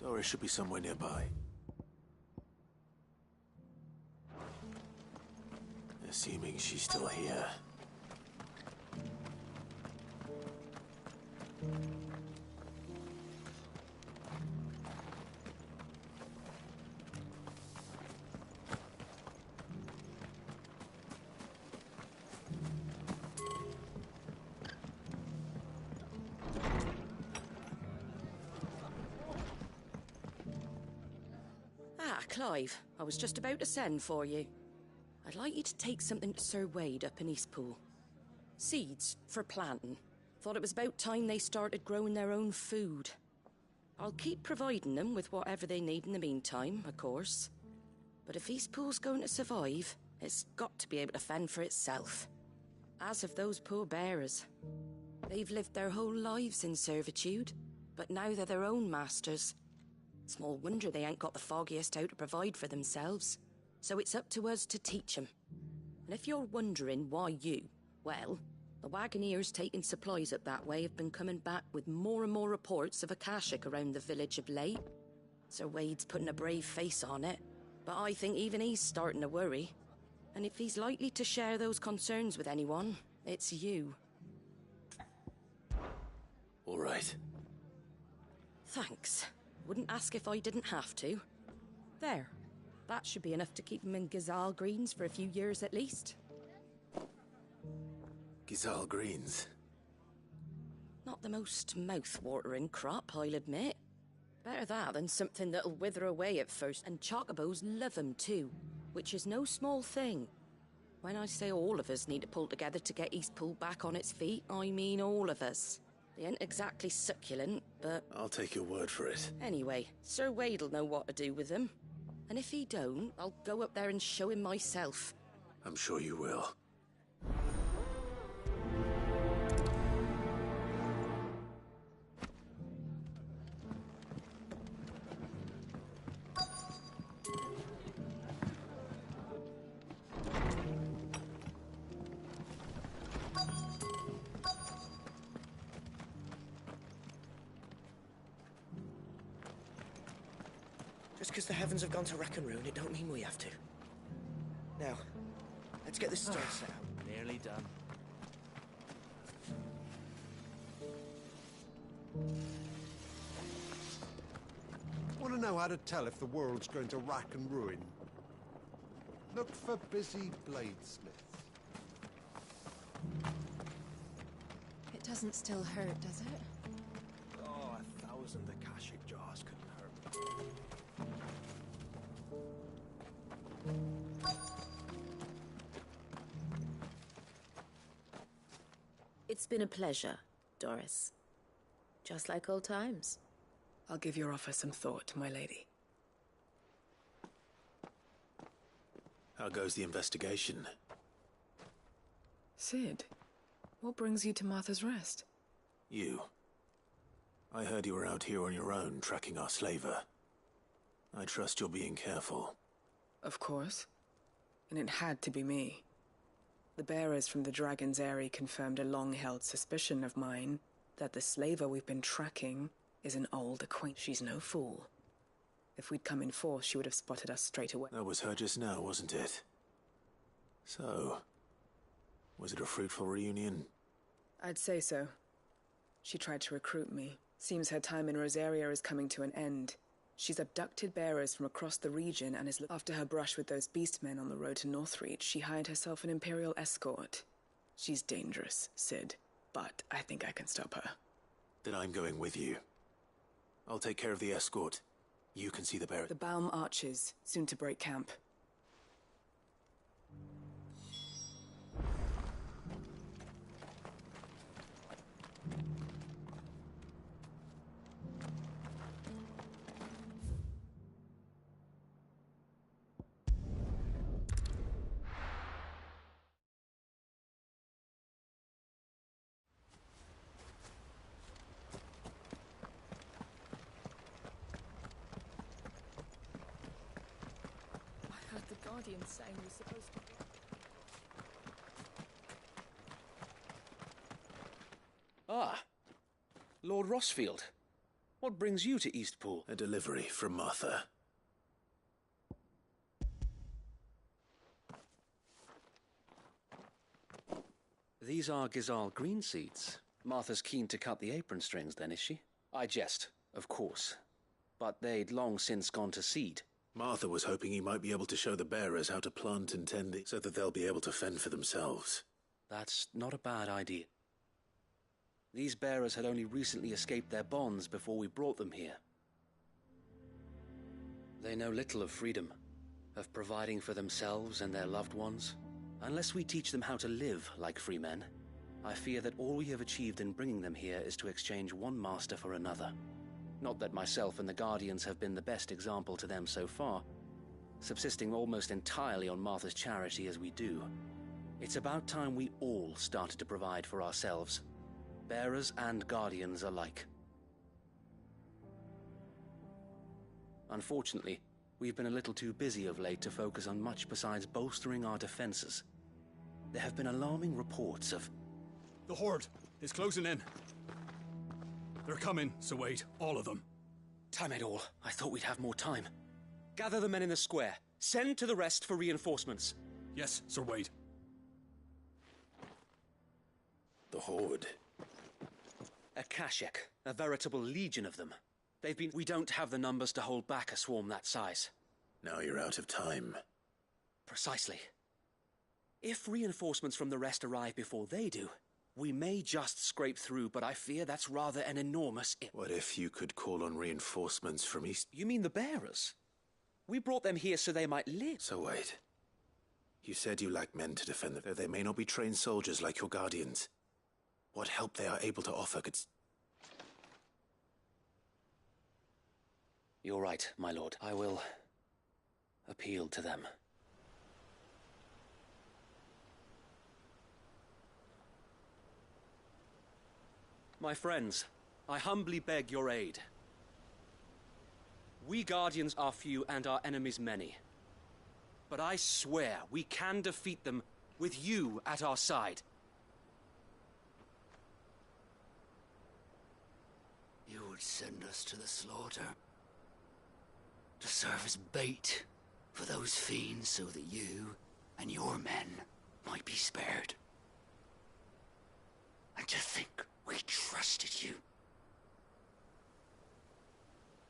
Doris should be somewhere nearby. Assuming she's still here. Ah, Clive, I was just about to send for you. I'd like you to take something to Sir Wade up in Eastpool. Seeds for planting. Thought it was about time they started growing their own food. I'll keep providing them with whatever they need in the meantime, of course. But if Eastpool's going to survive, it's got to be able to fend for itself. As of those poor bearers. They've lived their whole lives in servitude, but now they're their own masters. Small wonder they ain't got the foggiest how to provide for themselves. So it's up to us to teach them. And if you're wondering why you, well, the Wagoneers taking supplies up that way have been coming back with more and more reports of Akashic around the village of late. Sir Wade's putting a brave face on it, but I think even he's starting to worry. And if he's likely to share those concerns with anyone, it's you. All right. Thanks. Wouldn't ask if I didn't have to. There. That should be enough to keep them in Gazal Greens for a few years at least. Gazal Greens? Not the most mouth-watering crop, I'll admit. Better that than something that'll wither away at first, and chocobos love 'em too, which is no small thing. When I say all of us need to pull together to get Eastpool back on its feet, I mean all of us. They ain't exactly succulent, but... I'll take your word for it. Anyway, Sir Wade'll know what to do with them. And if he don't, I'll go up there and show him myself. I'm sure you will. Just because the heavens have gone to wreck and ruin, it don't mean we have to. Now, let's get this stone set out. Nearly done. Want to know how to tell if the world's going to rack and ruin? Look for busy bladesmiths. It doesn't still hurt, does it? Oh, 1,000 Akashic jars couldn't hurt. It's been a pleasure, Doris. Just like old times. I'll give your offer some thought, my lady. How goes the investigation? Sid, what brings you to Martha's Rest? You. I heard you were out here on your own, tracking our slaver. I trust you're being careful. Of course. And it had to be me. The bearers from the Dragon's Eyrie confirmed a long-held suspicion of mine that the slaver we've been tracking is an old acquaintance. She's no fool. If we'd come in force, she would have spotted us straight away. That was her just now, wasn't it? So, was it a fruitful reunion? I'd say so. She tried to recruit me. Seems her time in Rosaria is coming to an end. She's abducted bearers from across the region and is... After her brush with those beastmen on the road to Northreach, she hired herself an Imperial escort. She's dangerous, Sid, but I think I can stop her. Then I'm going with you. I'll take care of the escort. You can see the bearer. The Baum Archers, soon to break camp. The Guardian saying we're supposed to... Ah, Lord Rossfield. What brings you to Eastpool? A delivery from Martha. These are Gizal green seeds. Martha's keen to cut the apron strings then, is she? I jest, of course. But they'd long since gone to seed. Martha was hoping he might be able to show the bearers how to plant and tend it so that they'll be able to fend for themselves. That's not a bad idea. These bearers had only recently escaped their bonds before we brought them here. They know little of freedom, of providing for themselves and their loved ones. Unless we teach them how to live like free men, I fear that all we have achieved in bringing them here is to exchange one master for another. Not that myself and the Guardians have been the best example to them so far, subsisting almost entirely on Martha's charity as we do. It's about time we all started to provide for ourselves, bearers and Guardians alike. Unfortunately, we've been a little too busy of late to focus on much besides bolstering our defenses. There have been alarming reports of... The Horde is closing in. They're coming, so wait, all of them. Damn it all, I thought we'd have more time. Gather the men in the square. Send to the rest for reinforcements. Yes, Sir Wade. The Horde. A Kashek, a veritable legion of them. We don't have the numbers to hold back a swarm that size. Now you're out of time. Precisely. If reinforcements from the rest arrive before they do, we may just scrape through, but I fear that's rather an enormous... What if you could call on reinforcements from East... You mean the bearers? We brought them here so they might live. So wait. You said you lack men to defend them, though they may not be trained soldiers like your Guardians. What help they are able to offer could... You're right, my lord. I will appeal to them. My friends, I humbly beg your aid. We Guardians are few and our enemies many. But I swear we can defeat them with you at our side. You would send us to the slaughter, to serve as bait for those fiends so that you and your men might be spared. And to think we trusted you.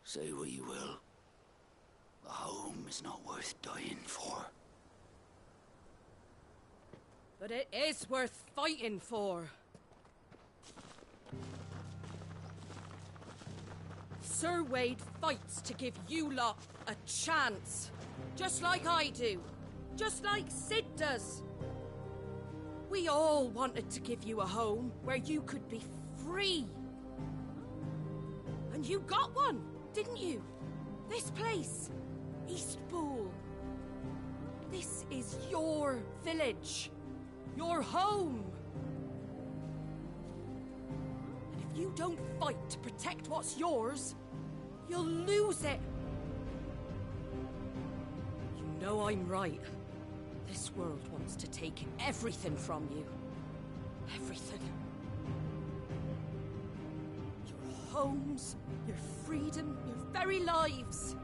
Say what you will, a home is not worth dying for. But it is worth fighting for. Sir Wade fights to give you lot a chance. Just like I do. Just like Sid does. We all wanted to give you a home where you could be free. And you got one, didn't you? This place, Eastpool. This is your village. Your home. And if you don't fight to protect what's yours, you'll lose it. You know I'm right. This world wants to take everything from you. Everything. Your homes, your freedom, your very lives.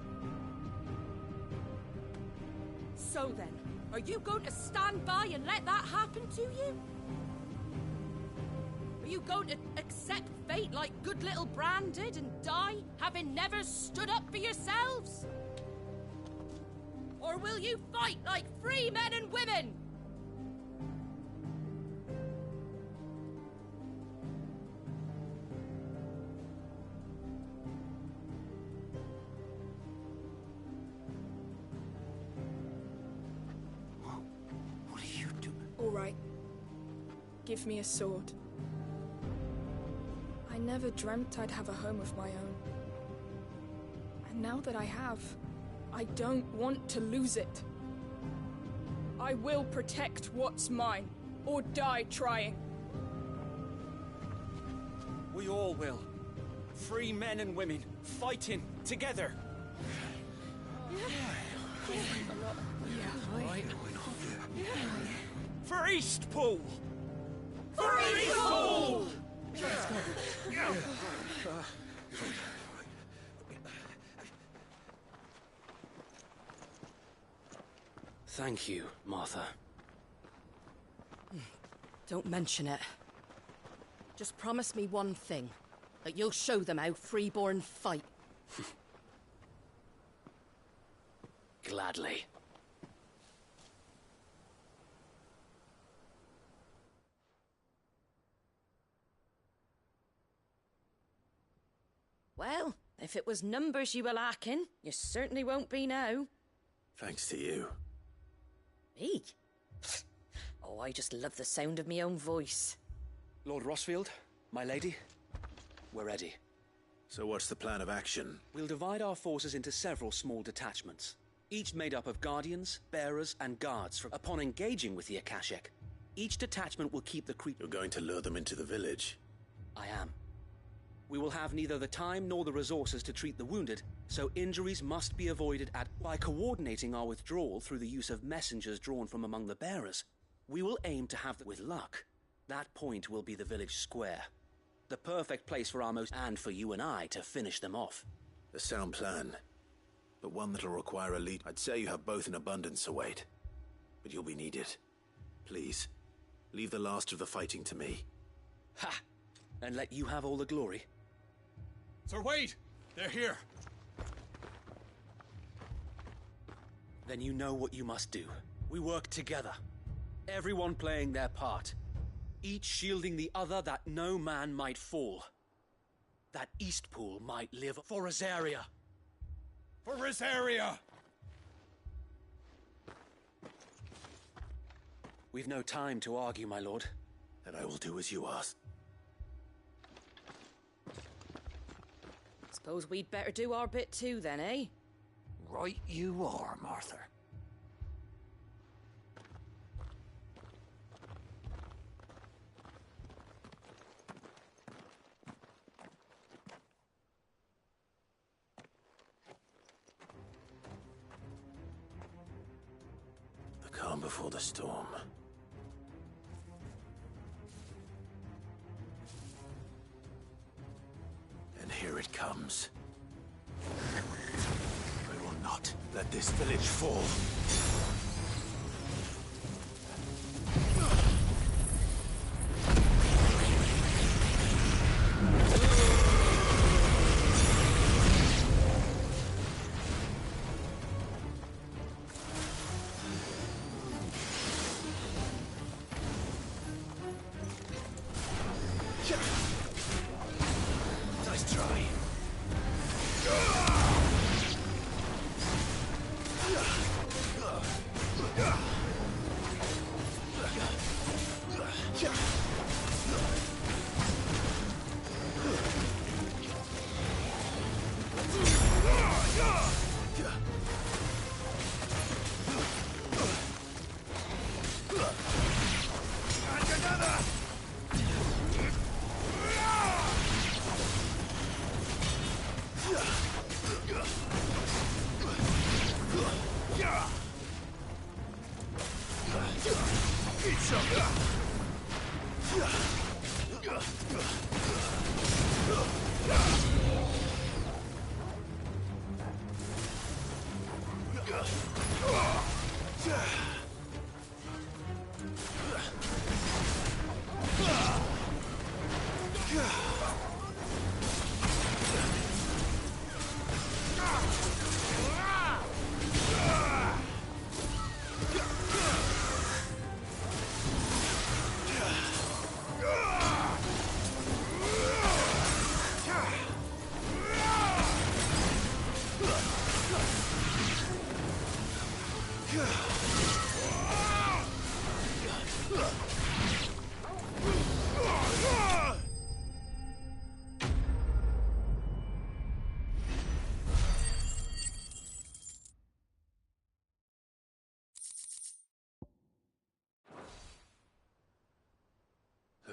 So then, are you going to stand by and let that happen to you? Are you going to accept fate like good little Bran did and die, having never stood up for yourselves? Or will you fight like free men and women? What are you doing? All right. Give me a sword. I never dreamt I'd have a home of my own. And now that I have, I don't want to lose it. I will protect what's mine, or die trying. We all will. Free men and women, fighting together. For Eastpool! For Eastpool! Thank you, Martha. Don't mention it. Just promise me one thing. That you'll show them how freeborn fight. Gladly. Well, if it was numbers you were lacking, you certainly won't be now. Thanks to you. Me? Oh, I just love the sound of my own voice. Lord Rosfield, my lady, we're ready. So what's the plan of action? We'll divide our forces into several small detachments, each made up of guardians, bearers, and guards. Upon engaging with the Akashic, each detachment will keep the creep... You're going to lure them into the village? I am. We will have neither the time nor the resources to treat the wounded, so injuries must be avoided by coordinating our withdrawal through the use of messengers drawn from among the bearers. We will aim to have, with luck, that point will be the village square. The perfect place for our and for you and I to finish them off. A sound plan, but one that'll require a lead. I'd say you have both in abundance, Sir Wade, but you'll be needed. Please, leave the last of the fighting to me. Ha! And let you have all the glory. Sir Wade! They're here! Then you know what you must do. We work together. Everyone playing their part. Each shielding the other that no man might fall. That Eastpool might live for Rosaria. For Rosaria! We've no time to argue, my lord. Then I will do as you ask. Suppose we'd better do our bit too then, eh? Right you are, Martha. The calm before the storm. And here it comes. I will not let this village fall. Nice try.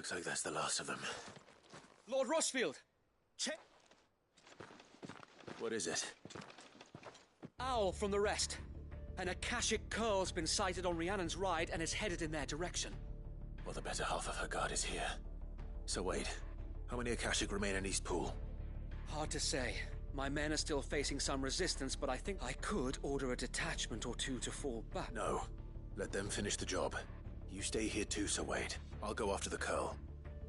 Looks like that's the last of them. Lord Rosfield! Check! What is it? Owl from the rest. An Akashic curl's been sighted on Rhiannon's ride and is headed in their direction. Well, the better half of her guard is here. So wait, how many Akashic remain in Eastpool? Hard to say. My men are still facing some resistance, but I think I could order a detachment or two to fall back. No. Let them finish the job. You stay here too, Sir Wade. I'll go after the Curl.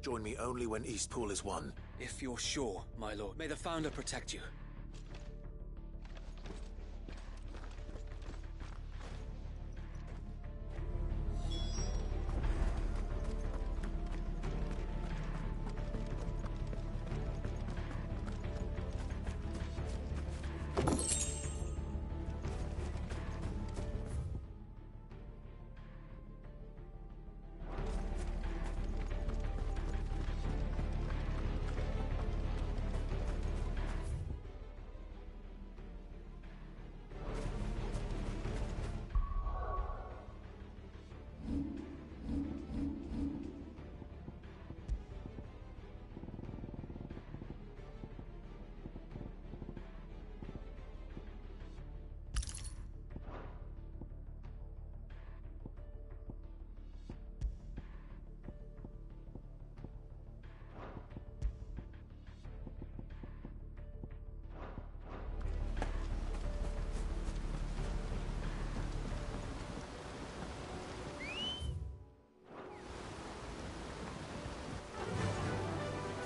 Join me only when Eastpool is won. If you're sure, my lord. May the Founder protect you.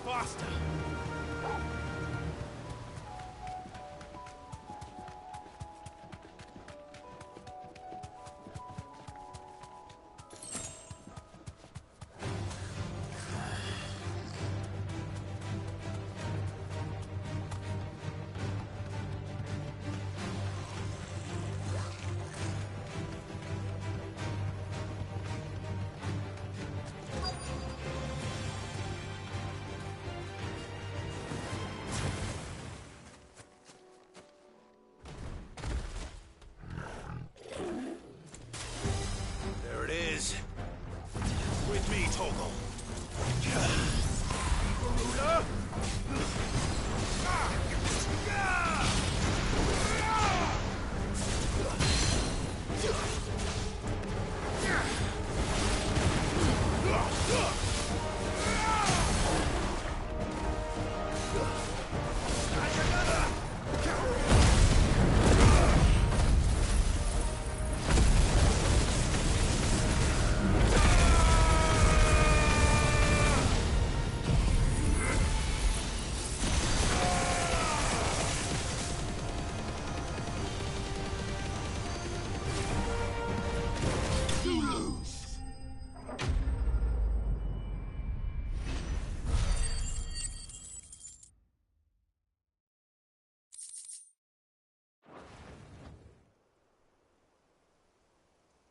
Faster! With me, Toggle. Garuda!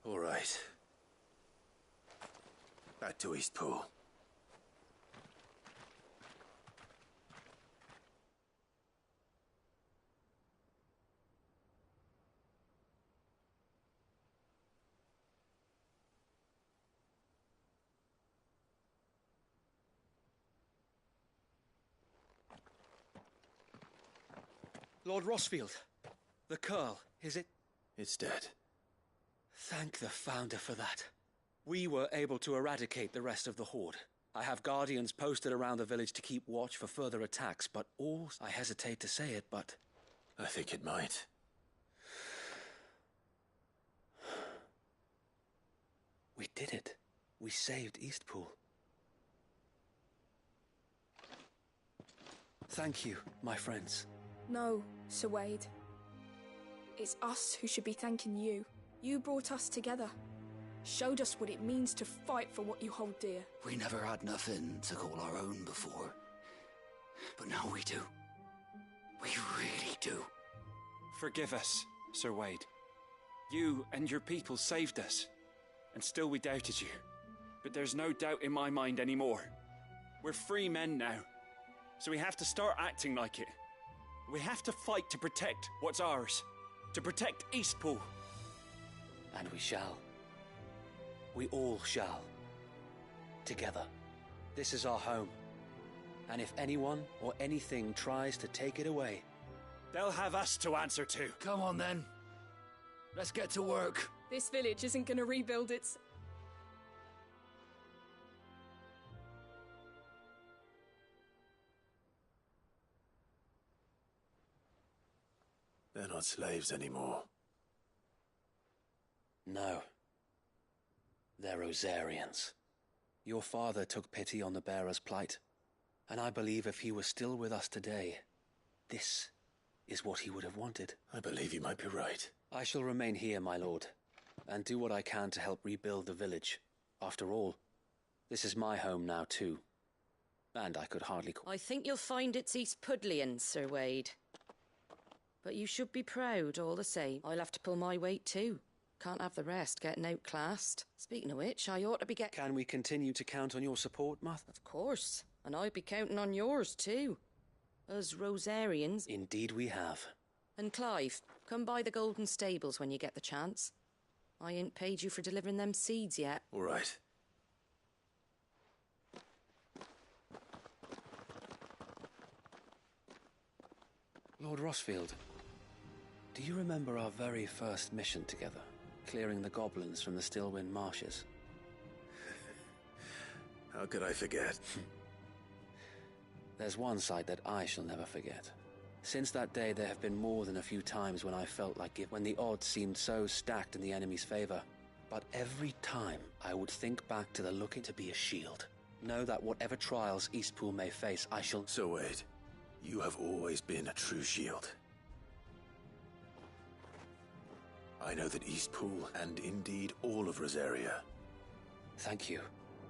All right. Back to Eastpool. Lord Rossfield, the Curl, is it? It's dead. Thank the Founder for that. We were able to eradicate the rest of the Horde. I have guardians posted around the village to keep watch for further attacks, but I hesitate to say it, but... I think it might. We did it. We saved Eastpool. Thank you, my friends. No, Sir Wade. It's us who should be thanking you. You brought us together. Showed us what it means to fight for what you hold dear. We never had nothing to call our own before. But now we do. We really do. Forgive us, Sir Wade. You and your people saved us. And still we doubted you. But there's no doubt in my mind anymore. We're free men now. So we have to start acting like it. We have to fight to protect what's ours. To protect Eastpool. And we shall. We all shall. Together. This is our home. And if anyone or anything tries to take it away, they'll have us to answer to. Come on then. Let's get to work. This village isn't gonna rebuild its... They're not slaves anymore. No. They're Rosarians. Your father took pity on the bearer's plight, and I believe if he were still with us today, this is what he would have wanted. I believe you might be right. I shall remain here, my lord, and do what I can to help rebuild the village. After all, this is my home now too. And I could hardly call... I think you'll find it's East Pudlian, Sir Wade. But you should be proud all the same. I'll have to pull my weight too. Can't have the rest getting outclassed. Speaking of which, I ought to be Can we continue to count on your support, Martha? Of course. And I'll be counting on yours too. Us Rosarians. Indeed we have. And Clive, come by the Golden Stables when you get the chance. I ain't paid you for delivering them seeds yet. All right. Lord Rossfield, do you remember our very first mission together? Clearing the goblins from the Stillwind marshes? How could I forget? There's one sight that I shall never forget. Since that day, there have been more than a few times when I felt like it, when the odds seemed so stacked in the enemy's favor. But every time, I would think back to the looking to be a shield. Know that whatever trials Eastpool may face, I shall... So wait, you have always been a true shield. I know that Eastpool, and indeed all of Rosaria. Thank you,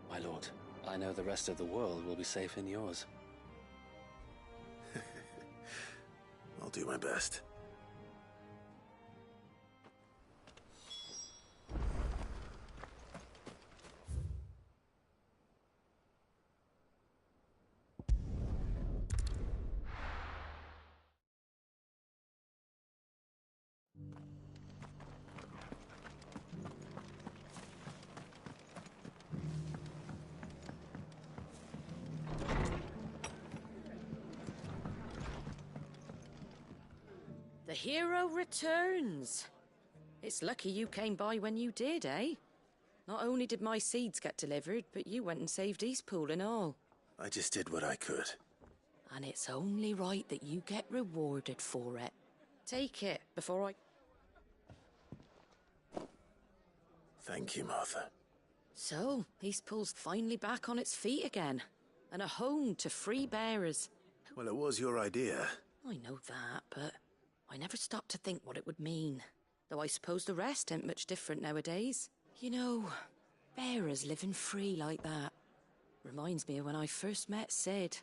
my lord. I know the rest of the world will be safe in yours. I'll do my best. The hero returns. It's lucky you came by when you did, eh? Not only did my seeds get delivered, but you went and saved Eastpool and all. I just did what I could. And it's only right that you get rewarded for it. Take it before I... Thank you, Martha. So, Eastpool's finally back on its feet again. And a home to free bearers. Well, it was your idea. I know that, but I never stopped to think what it would mean. Though I suppose the rest ain't much different nowadays. You know, bearers living free like that. Reminds me of when I first met Sid.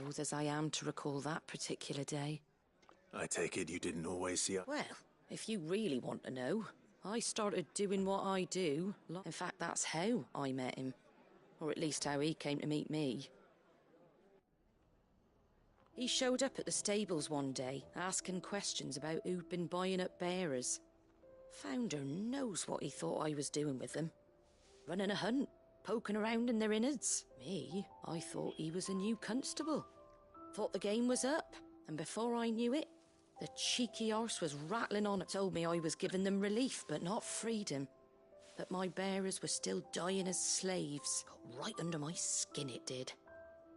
Old as I am to recall that particular day. I take it you didn't always see... Well, if you really want to know, I started doing what I do. In fact, that's how I met him. Or at least how he came to meet me. He showed up at the stables one day, asking questions about who'd been buying up bearers. Founder knows what he thought I was doing with them. Running a hunt, poking around in their innards. Me, I thought he was a new constable. Thought the game was up, and before I knew it, the cheeky arse was rattling on. Told me I was giving them relief, but not freedom. That my bearers were still dying as slaves. Got right under my skin, it did.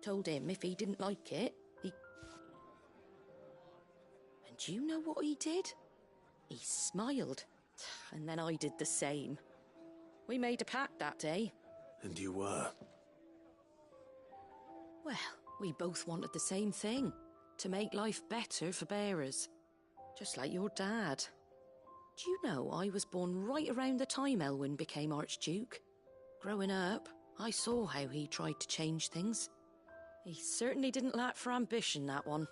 Told him if he didn't like it, he... And you know what he did? He smiled. And then I did the same. We made a pact that day. And you were? Well, we both wanted the same thing. To make life better for bearers. Just like your dad. Do you know I was born right around the time Elwyn became Archduke? Growing up, I saw how he tried to change things. He certainly didn't lack for ambition, that one.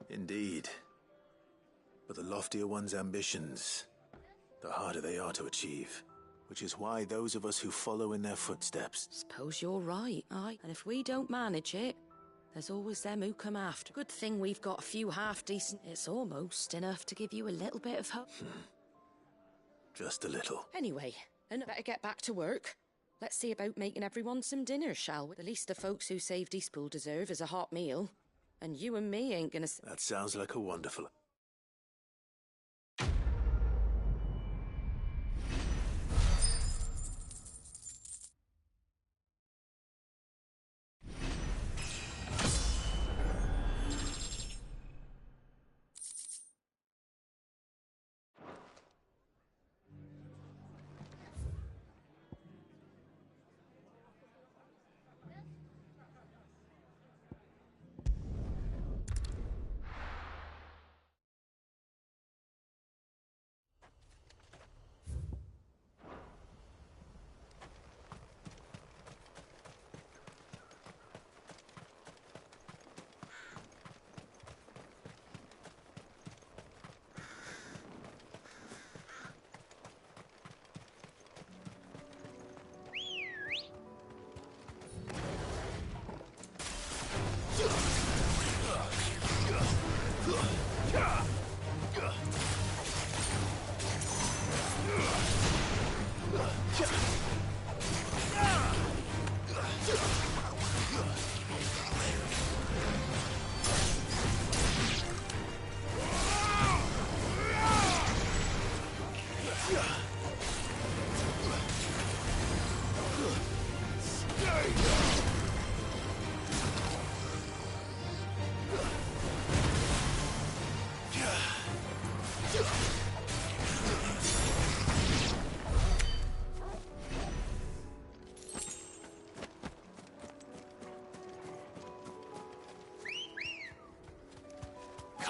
Indeed. But the loftier one's ambitions, the harder they are to achieve. Which is why those of us who follow in their footsteps... Suppose you're right, aye. And if we don't manage it, there's always them who come after. Good thing we've got a few half-decent... It's almost enough to give you a little bit of hope. Just a little. Anyway, and better get back to work. Let's see about making everyone some dinner, shall we? The least the folks who saved Eastpool deserve is a hot meal. And you and me ain't gonna... That sounds like a wonderful...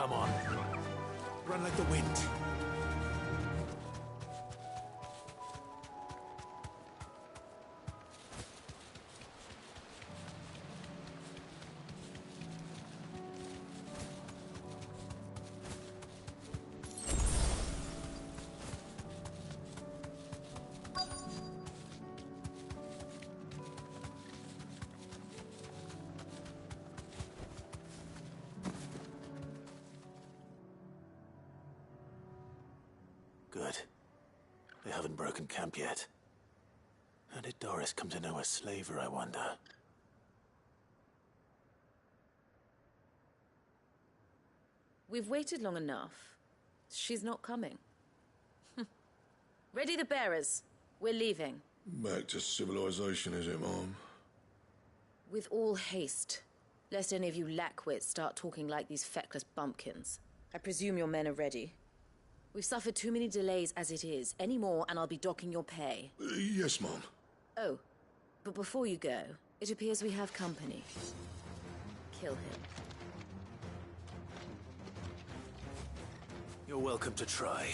Come on. Run like the wind. Good. They haven't broken camp yet. How did Doris come to know a slaver, I wonder? We've waited long enough. She's not coming. Ready the bearers. We're leaving. Back to civilization, is it, Mom? With all haste. Lest any of you lackwits start talking like these feckless bumpkins. I presume your men are ready. We've suffered too many delays as it is. Any more and I'll be docking your pay. Yes, Mom. Oh, but before you go, it appears we have company. Kill him. You're welcome to try.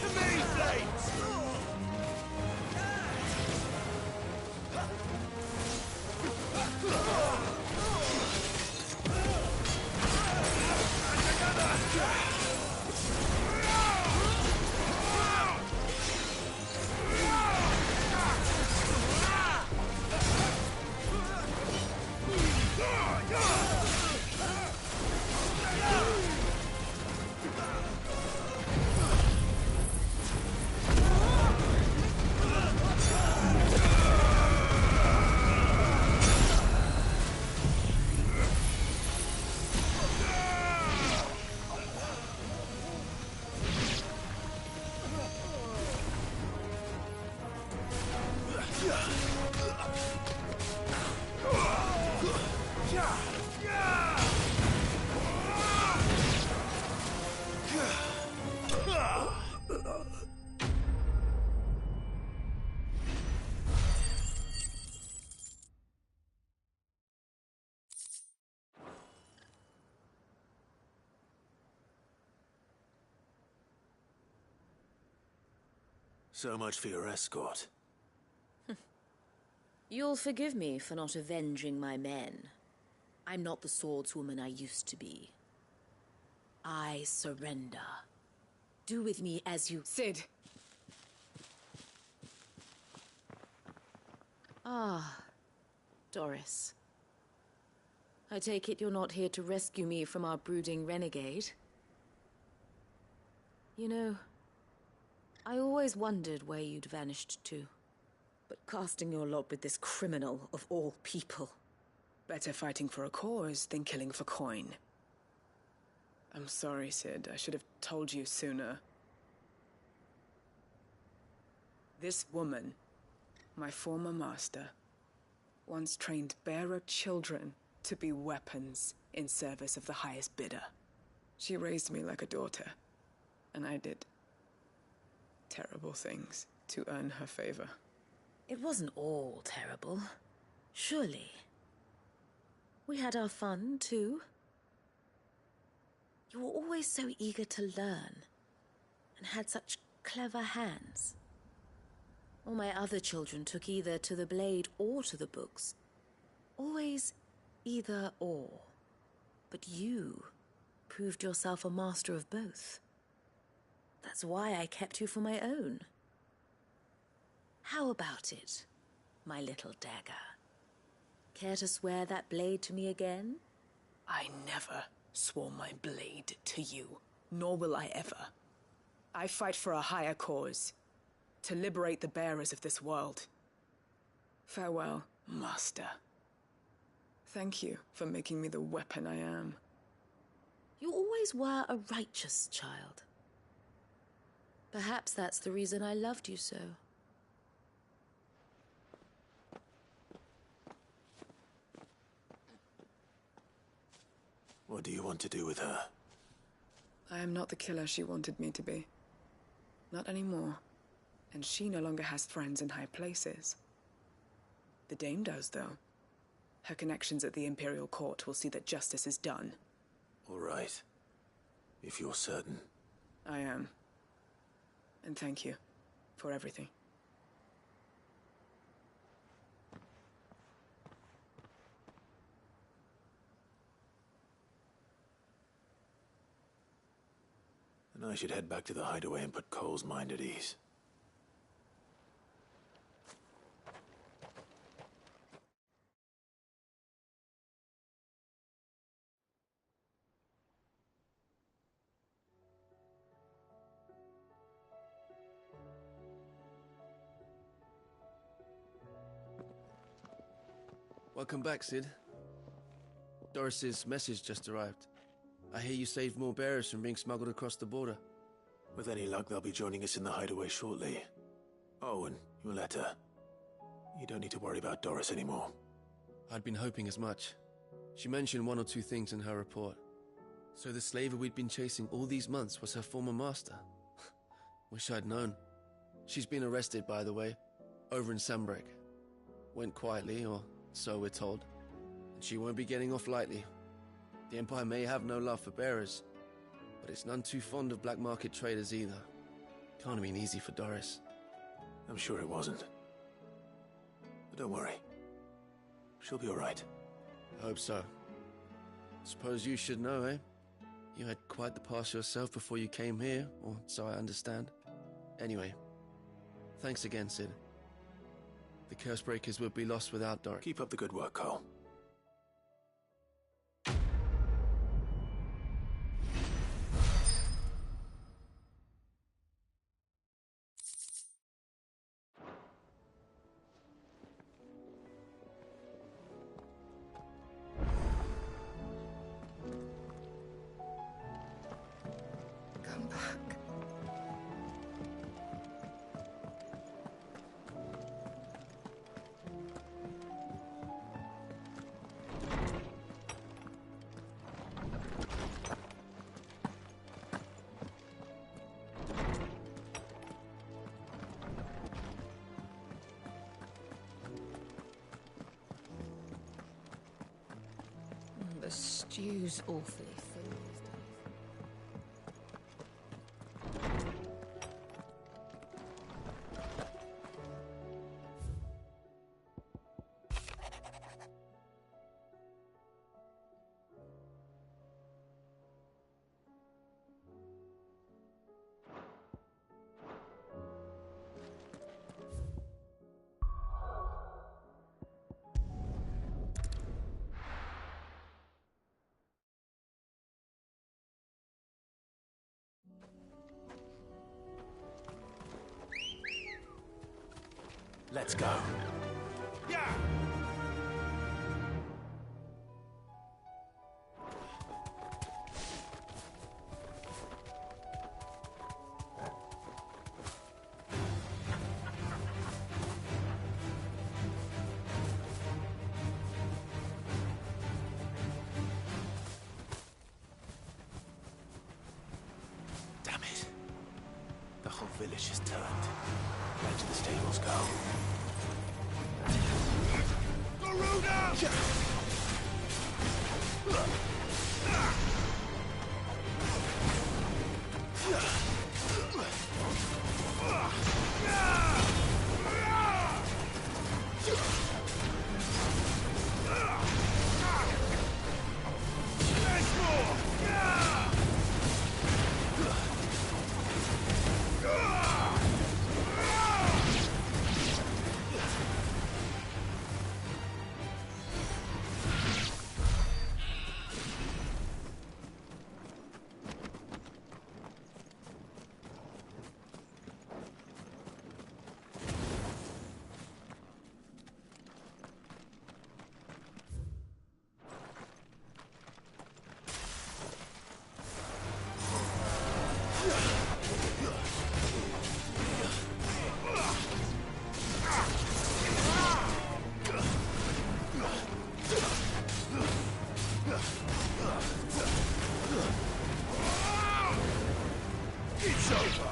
To me, Blades! So much for your escort. You'll forgive me for not avenging my men. I'm not the swordswoman I used to be. I surrender. Do with me as you... Sid! Ah, Doris. I take it you're not here to rescue me from our brooding renegade? You know, I always wondered where you'd vanished to. But casting your lot with this criminal of all people... Better fighting for a cause than killing for coin. I'm sorry, Sid. I should have told you sooner. This woman, my former master, once trained bearer children to be weapons in service of the highest bidder. She raised me like a daughter, and I did terrible things to earn her favor. It wasn't all terrible, surely. We had our fun, too. You were always so eager to learn, and had such clever hands. All my other children took either to the blade or to the books. Always either or. But you proved yourself a master of both. That's why I kept you for my own. How about it, my little dagger? Care to swear that blade to me again? I never swore my blade to you, nor will I ever. I fight for a higher cause, to liberate the bearers of this world. Farewell, Master. Thank you for making me the weapon I am. You always were a righteous child. Perhaps that's the reason I loved you so. What do you want to do with her? I am not the killer she wanted me to be. Not anymore. And she no longer has friends in high places. The Dame does, though. Her connections at the Imperial Court will see that justice is done. All right. If you're certain. I am. And thank you for everything. And I should head back to the hideaway and put Cole's mind at ease. Welcome back, Sid. Doris's message just arrived. I hear you saved more bearers from being smuggled across the border. With any luck, they'll be joining us in the hideaway shortly. Oh, and your letter. You don't need to worry about Doris anymore. I'd been hoping as much. She mentioned one or two things in her report. So the slaver we'd been chasing all these months was her former master. Wish I'd known. She's been arrested, by the way, over in Sambrek. Went quietly, or so we're told. And she won't be getting off lightly. The Empire may have no love for bearers, but it's none too fond of black market traders either. Can't have been easy for Doris. I'm sure it wasn't. But don't worry. She'll be all right. I hope so. Suppose you should know, eh? You had quite the past yourself before you came here, or so I understand. Anyway, thanks again, Sid. The Cursebreakers would be lost without Doris. Keep up the good work, Cole. Come back. The stew's awfully thin these days. Let's go. Yeah! Damn it. The whole village has turned. Where do the stables go? Garuda! It's over.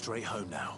straight home now.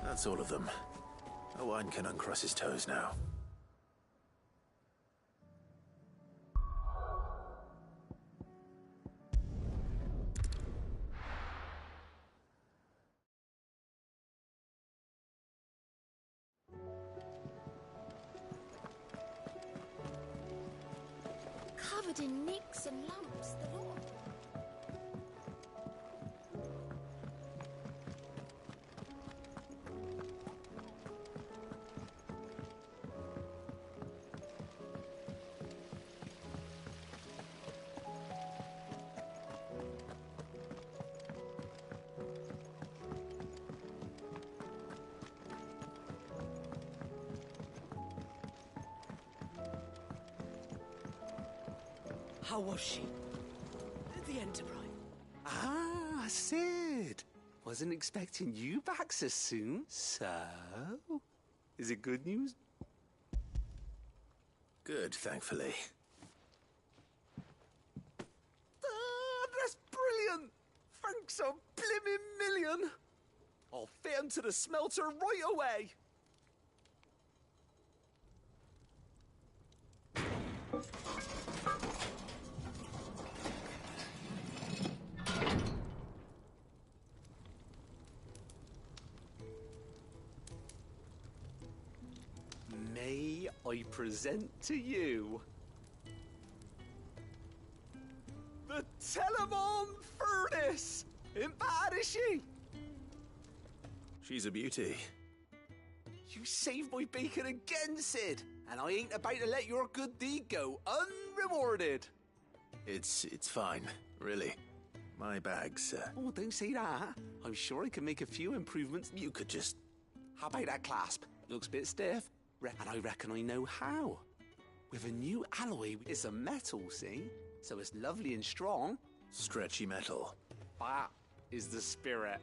That's all of them. Owain can uncross his toes now. Covered in nicks and lumps, the lot. How was she? The Enterprise. Ah, Sid. Wasn't expecting you back so soon. So, is it good news? Good, thankfully. That's brilliant. Thanks a blimmin' million. I'll fit 'em to the smelter right away. May I present to you the Telemon Furnace? Ain't bad, is she? She's a beauty. You saved my bacon again, Sid, and I ain't about to let your good deed go unrewarded. It's fine, really. My bag's, Oh, don't say that. I'm sure I can make a few improvements. You could just... How about that clasp? Looks a bit stiff. And I reckon I know how. With a new alloy, it's a metal, see? So it's lovely and strong. Stretchy metal. That is the spirit.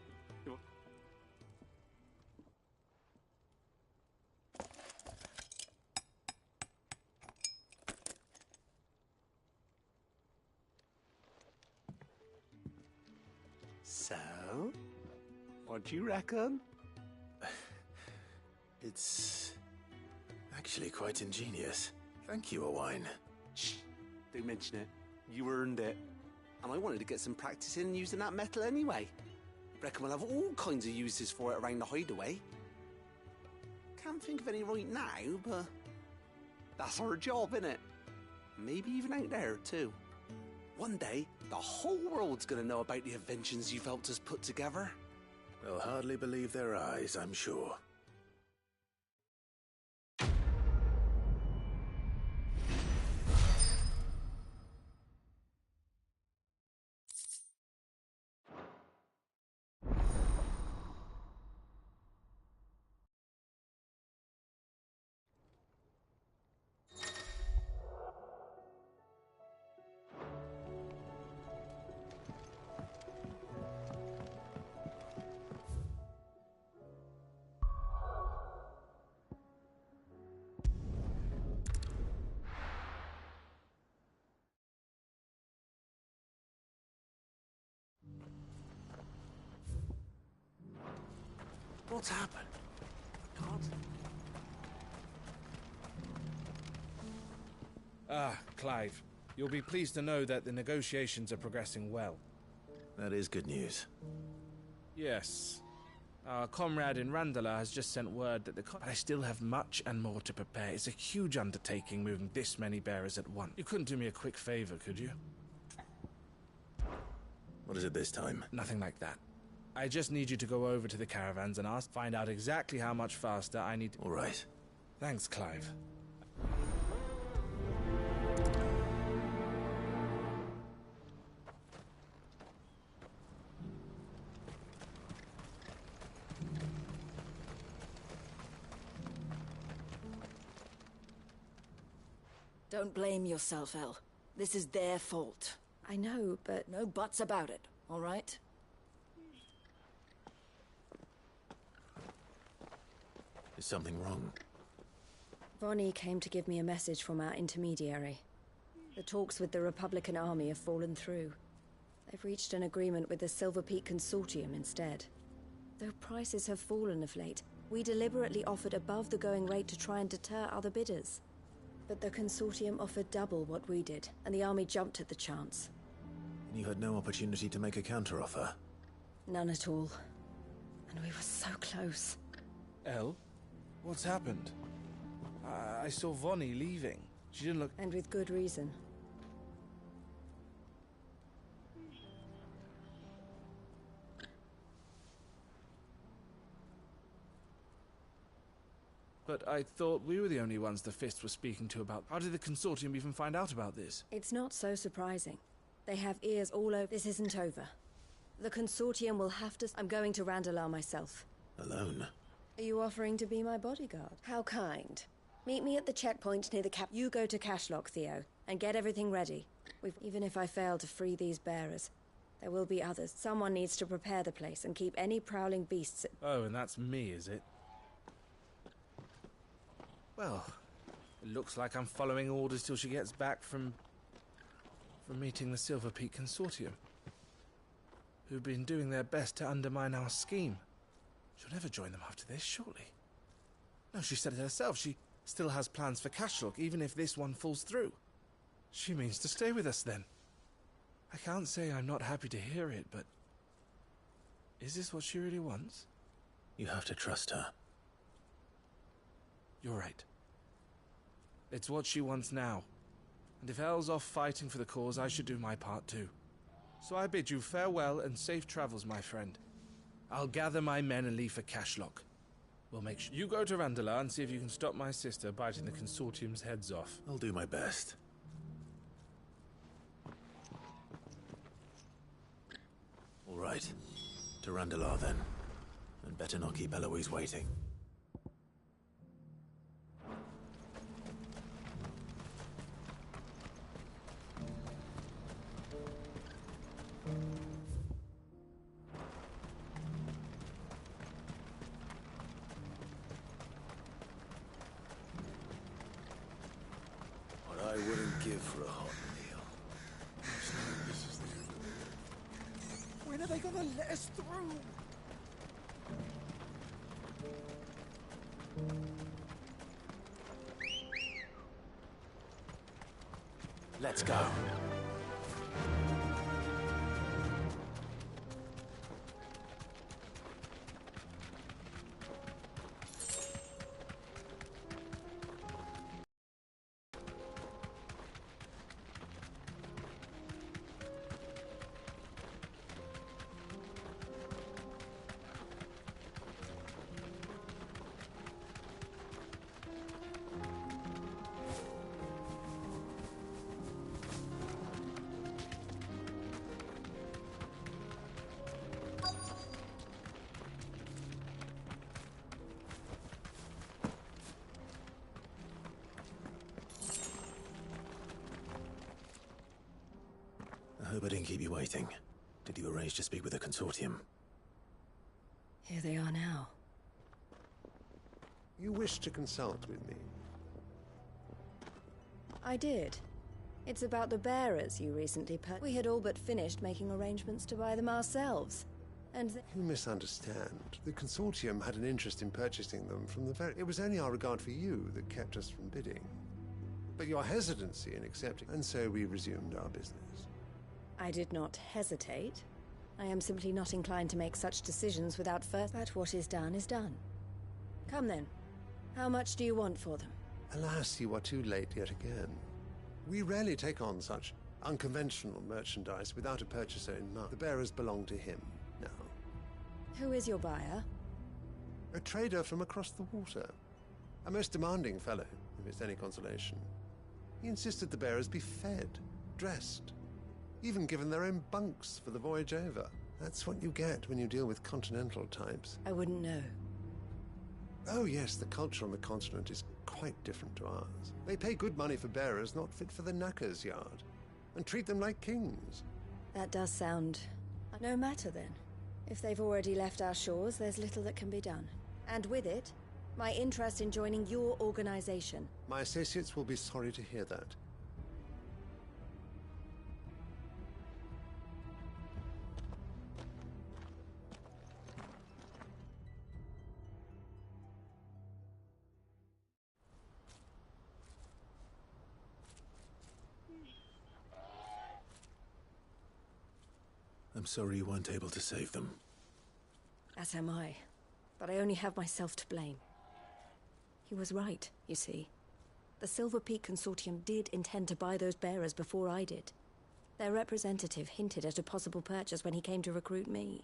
So, what do you reckon? It's actually quite ingenious. Thank you, Owain. Shh, don't mention it. You earned it. And I wanted to get some practice in using that metal anyway. Reckon we'll have all kinds of uses for it around the hideaway. Can't think of any right now, but that's our job, innit? Maybe even out there, too. One day, the whole world's gonna know about the inventions you've helped us put together. They'll hardly believe their eyes, I'm sure. What's happened? God. Ah, Clive. You'll be pleased to know that the negotiations are progressing well. That is good news. Yes. Our comrade in Randala has just sent word that but I still have much and more to prepare. It's a huge undertaking moving this many bearers at once. You couldn't do me a quick favor, could you? What is it this time? Nothing like that. I just need you to go over to the caravans and find out exactly how much faster I need to... All right. Thanks, Clive. Don't blame yourself, El. This is their fault. I know, but... No buts about it, all right? Is something wrong? Vonnie came to give me a message from our intermediary. The talks with the Republican Army have fallen through. They've reached an agreement with the Silver Peak Consortium instead. Though prices have fallen of late, we deliberately offered above the going rate to try and deter other bidders. But the Consortium offered double what we did, and the Army jumped at the chance. And you had no opportunity to make a counteroffer? None at all. And we were so close. El? What's happened? I saw Vonnie leaving. She didn't look... And with good reason. But I thought we were the only ones the Fist was speaking to about... How did the Consortium even find out about this? It's not so surprising. They have ears all over. This isn't over. The Consortium will have to... I'm going to Randalar myself. Alone? Are you offering to be my bodyguard? How kind. Meet me at the checkpoint near the cap... You go to Cashlock, Theo, and get everything ready. Even if I fail to free these bearers, there will be others. Someone needs to prepare the place and keep any prowling beasts... Oh, and that's me, is it? Well, it looks like I'm following orders till she gets back from meeting the Silver Peak Consortium, who've been doing their best to undermine our scheme. She'll never join them after this, surely. No, she said it herself. She still has plans for Cashlock, even if this one falls through. She means to stay with us, then. I can't say I'm not happy to hear it, but... Is this what she really wants? You have to trust her. You're right. It's what she wants now. And if Elle's off fighting for the cause, I should do my part too. So I bid you farewell and safe travels, my friend. I'll gather my men and leave for Cashlock. We'll make sure you go to Randalar and see if you can stop my sister biting the Consortium's heads off. I'll do my best. All right. To Randalar, then. And better not keep Eloise waiting. What I wouldn't give for a hot meal. When are they gonna let us through? Let's go. I hope I didn't keep you waiting. Did you arrange to speak with the Consortium? Here they are now. You wish to consult with me? I did. It's about the bearers you recently We had all but finished making arrangements to buy them ourselves. And You misunderstand. The Consortium had an interest in purchasing them from the very... It was only our regard for you that kept us from bidding. But your hesitancy in accepting, and so we resumed our business. I did not hesitate. I am simply not inclined to make such decisions without first... But what is done is done. Come then. How much do you want for them? Alas, you are too late yet again. We rarely take on such unconventional merchandise without a purchaser in mind. The bearers belong to him now. Who is your buyer? A trader from across the water. A most demanding fellow, if it's any consolation. He insisted the bearers be fed, dressed, even given their own bunks for the voyage over. That's what you get when you deal with continental types. I wouldn't know. Oh yes, the culture on the continent is quite different to ours. They pay good money for bearers not fit for the knacker's yard, and treat them like kings. That does sound... No matter then. If they've already left our shores, there's little that can be done. And with it, my interest in joining your organization. My associates will be sorry to hear that. I'm sorry you weren't able to save them. As am I. But I only have myself to blame. He was right, you see. The Silver Peak Consortium did intend to buy those bearers before I did. Their representative hinted at a possible purchase when he came to recruit me.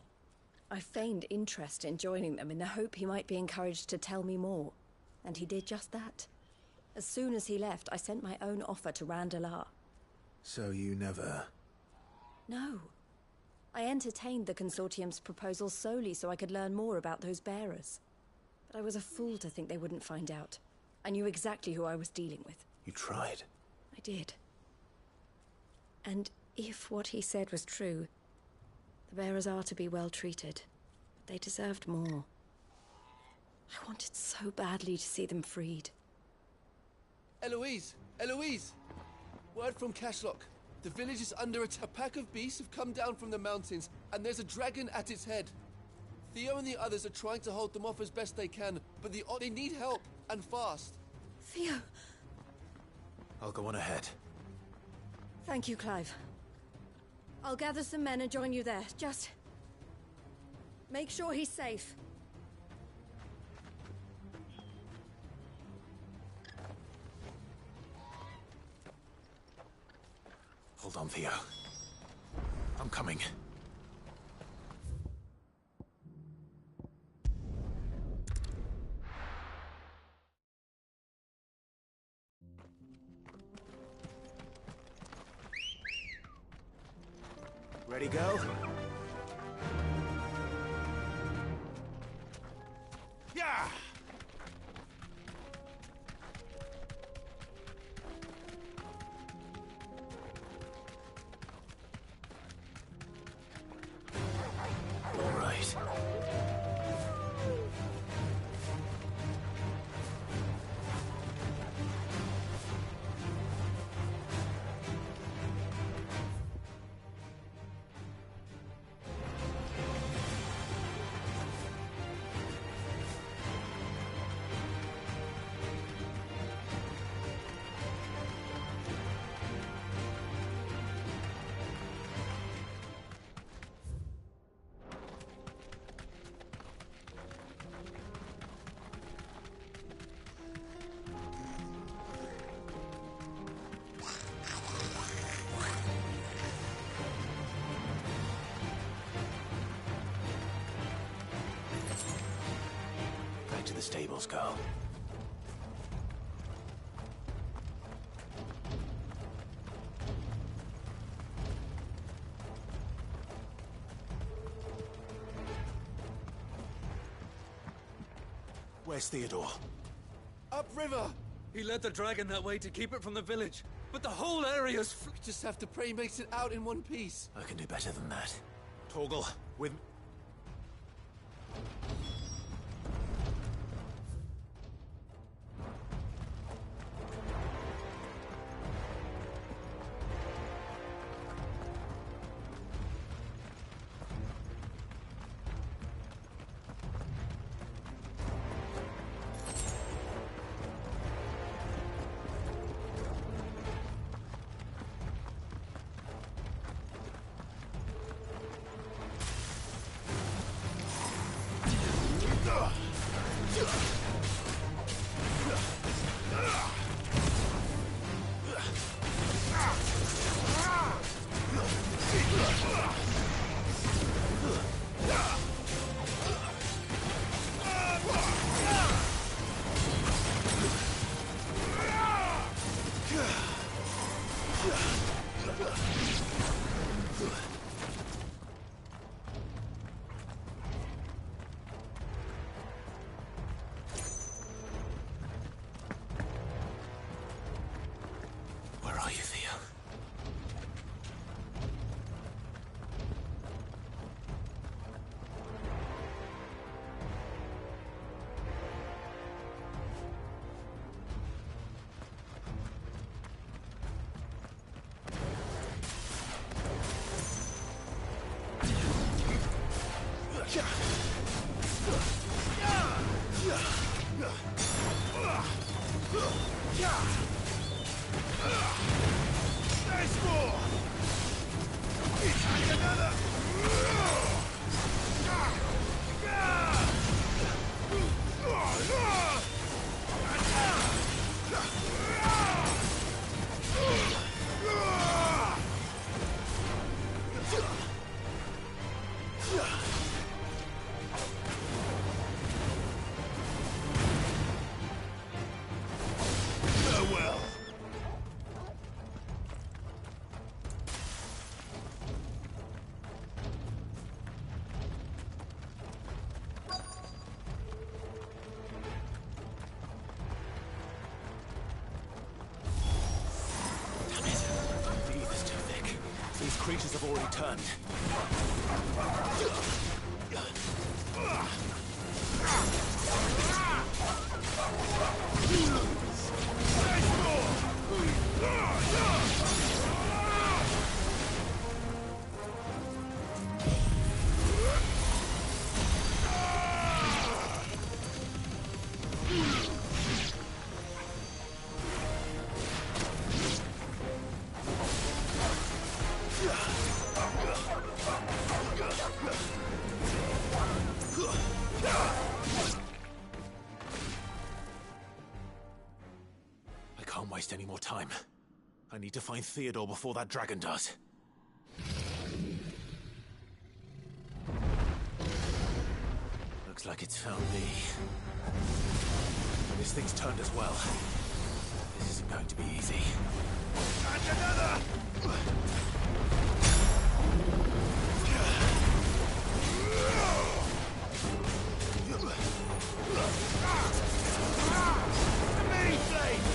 I feigned interest in joining them in the hope he might be encouraged to tell me more. And he did just that. As soon as he left, I sent my own offer to Randalar. So you never... No. I entertained the Consortium's proposal solely so I could learn more about those bearers. But I was a fool to think they wouldn't find out. I knew exactly who I was dealing with. You tried. I did. And if what he said was true, the bearers are to be well treated. But they deserved more. I wanted so badly to see them freed. Eloise! Eloise! Word from Cashlock. The village is under attack. A pack of beasts have come down from the mountains, and there's a dragon at its head. Theo and the others are trying to hold them off as best they can, but they need help, and fast. Theo! I'll go on ahead. Thank you, Clive. I'll gather some men and join you there. Just... make sure he's safe. Hold on, Theo. I'm coming. Ready, go? Yeah! All right. To the stables, girl. Where's Theodore? Upriver! He led the dragon that way to keep it from the village, but the whole area's... We just have to pray he makes it out in one piece. I can do better than that. Torgal, with... Where are you, Thea? Creatures have already turned. I can't waste any more time. I need to find Theodore before that dragon does. Looks like it's found me. This thing's turned as well. This isn't going to be easy. And another! Many flames!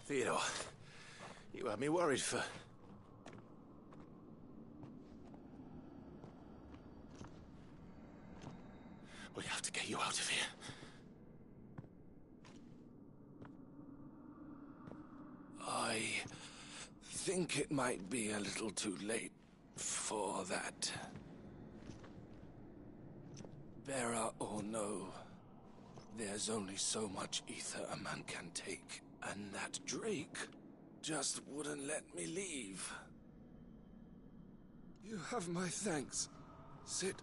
Theodore, you had me worried for... We have to get you out of here. I think it might be a little too late for that. Bearer or no, there's only so much ether a man can take, and that Drake just wouldn't let me leave. You have my thanks, Sid,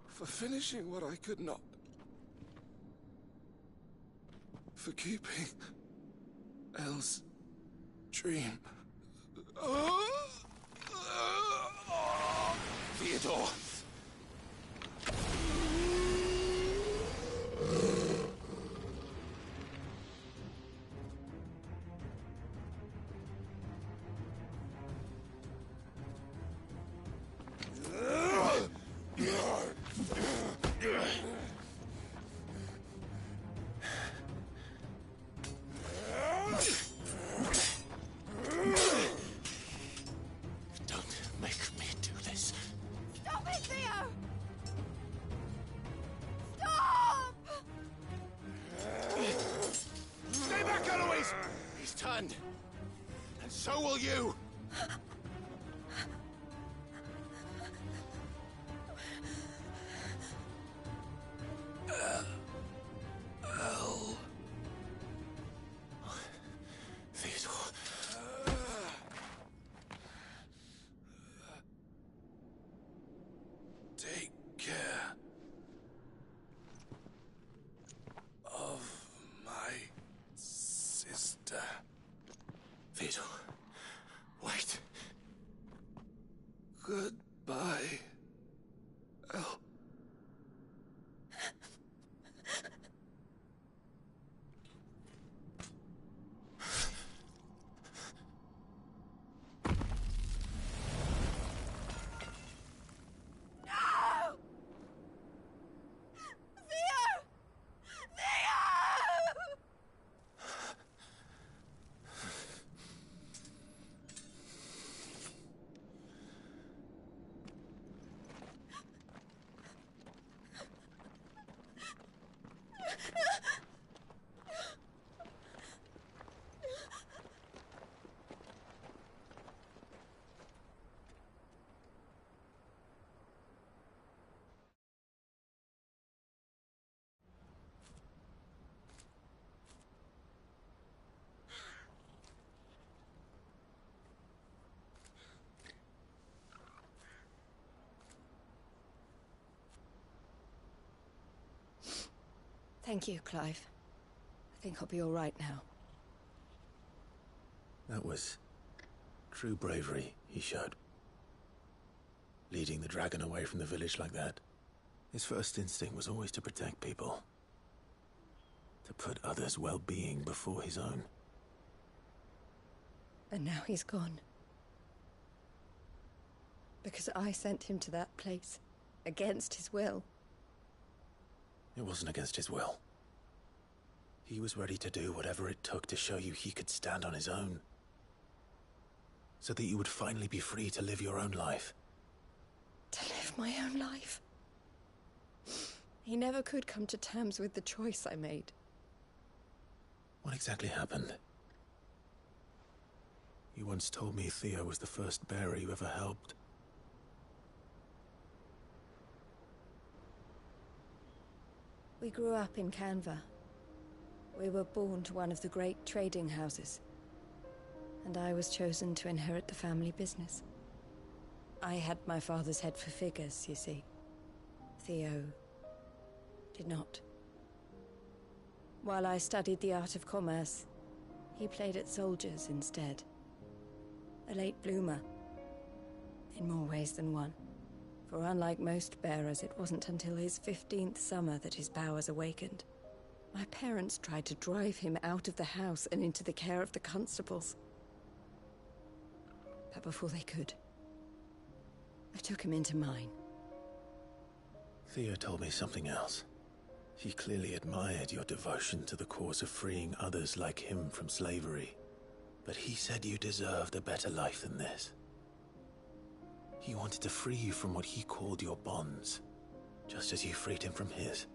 for finishing what I could not. For keeping Elle's dream. Theodore! And so will you! Elle. Theodore. Take care of my sister. Theodore, wait. Goodbye, Elle. Thank you, Clive. I think I'll be all right now. That was true bravery he showed. Leading the dragon away from the village like that. His first instinct was always to protect people. To put others' well-being before his own. And now he's gone. Because I sent him to that place, against his will. It wasn't against his will. He was ready to do whatever it took to show you he could stand on his own. So that you would finally be free to live your own life. To live my own life? He never could come to terms with the choice I made. What exactly happened? You once told me Theo was the first bearer you ever helped. We grew up in Canva. We were born to one of the great trading houses. And I was chosen to inherit the family business. I had my father's head for figures, you see. Theo did not. While I studied the art of commerce, he played at soldiers instead. A late bloomer. In more ways than one. For unlike most bearers, it wasn't until his 15th summer that his powers awakened. My parents tried to drive him out of the house and into the care of the constables. But before they could, I took him into mine. Theo told me something else. He clearly admired your devotion to the cause of freeing others like him from slavery. But he said you deserved a better life than this. He wanted to free you from what he called your bonds, just as you freed him from his.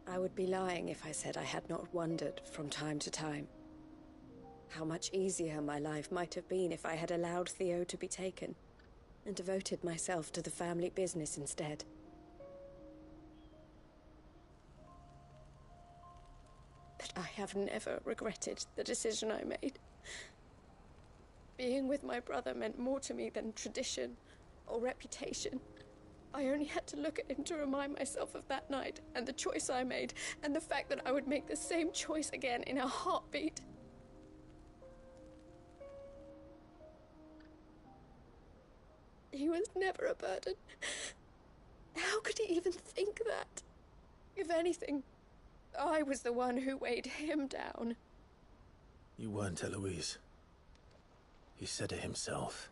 I would be lying if I said I had not wondered from time to time how much easier my life might have been if I had allowed Theo to be taken and devoted myself to the family business instead. But I have never regretted the decision I made. Being with my brother meant more to me than tradition or reputation. I only had to look at him to remind myself of that night and the choice I made and the fact that I would make the same choice again in a heartbeat. He was never a burden. How could he even think that? If anything, I was the one who weighed him down. You weren't, Eloise. He said it himself,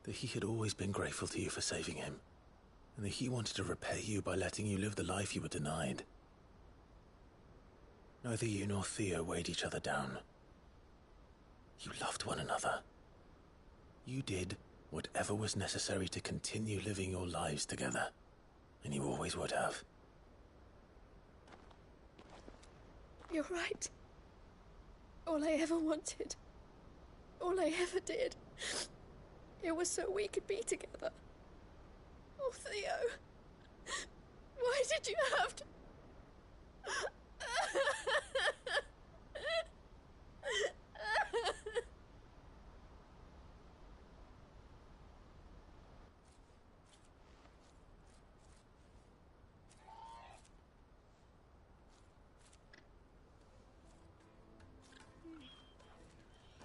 that he had always been grateful to you for saving him, and that he wanted to repay you by letting you live the life you were denied. Neither you nor Theo weighed each other down. You loved one another. You did whatever was necessary to continue living your lives together, and you always would have. You're right. All I ever wanted, all I ever did, it was so we could be together. Oh, Theo, why did you have to...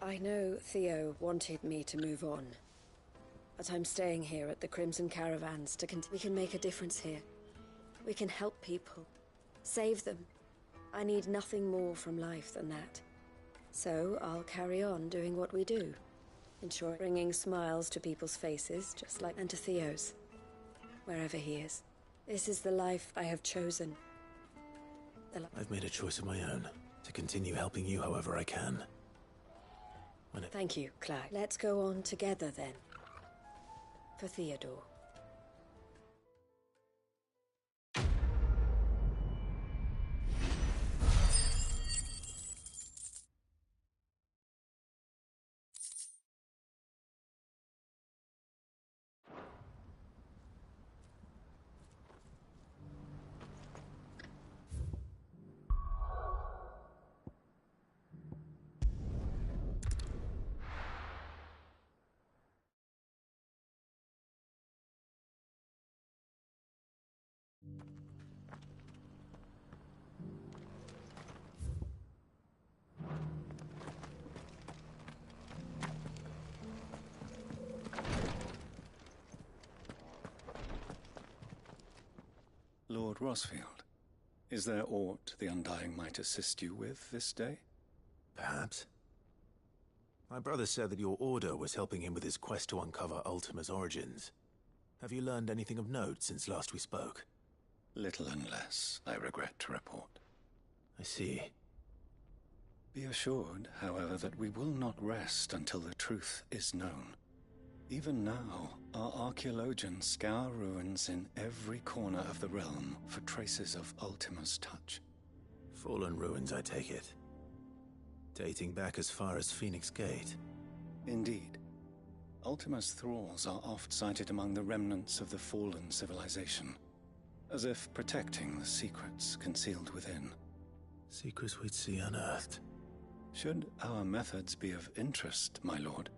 I know Theo wanted me to move on, but I'm staying here at the Crimson Caravans to continue. We can make a difference here. We can help people, save them. I need nothing more from life than that. So I'll carry on doing what we do, ensuring bringing smiles to people's faces, just like and to Theo's, wherever he is. This is the life I have chosen. I've made a choice of my own, to continue helping you however I can. Thank you, Clyde. Let's go on together, then. For Theodore. Lord Rosfield, is there aught the Undying might assist you with this day? Perhaps. My brother said that your order was helping him with his quest to uncover Ultima's origins. Have you learned anything of note since last we spoke? Little and less, I regret to report. I see. Be assured, however, that we will not rest until the truth is known. Even now, our archaeologians scour ruins in every corner of the realm for traces of Ultima's touch. Fallen ruins, I take it. Dating back as far as Phoenix Gate. Indeed. Ultima's thralls are oft sighted among the remnants of the fallen civilization, as if protecting the secrets concealed within. Secrets we'd see unearthed. Should our methods be of interest, my lord,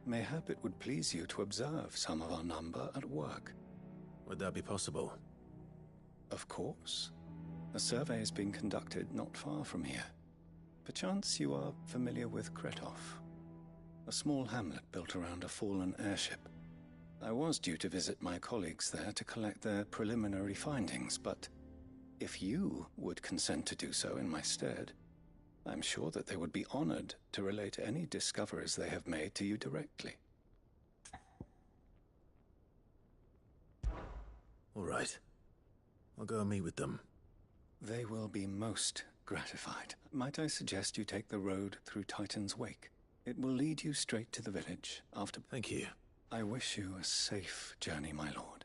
mayhap it would please you to observe some of our number at work. Would that be possible? Of course. A survey is being conducted not far from here. Perchance you are familiar with Kretov, a small hamlet built around a fallen airship. I was due to visit my colleagues there to collect their preliminary findings, but if you would consent to do so in my stead, I'm sure that they would be honored to relate any discoveries they have made to you directly. All right. I'll go and meet with them. They will be most gratified. Might I suggest you take the road through Titan's Wake? It will lead you straight to the village after... Thank you. I wish you a safe journey, my lord.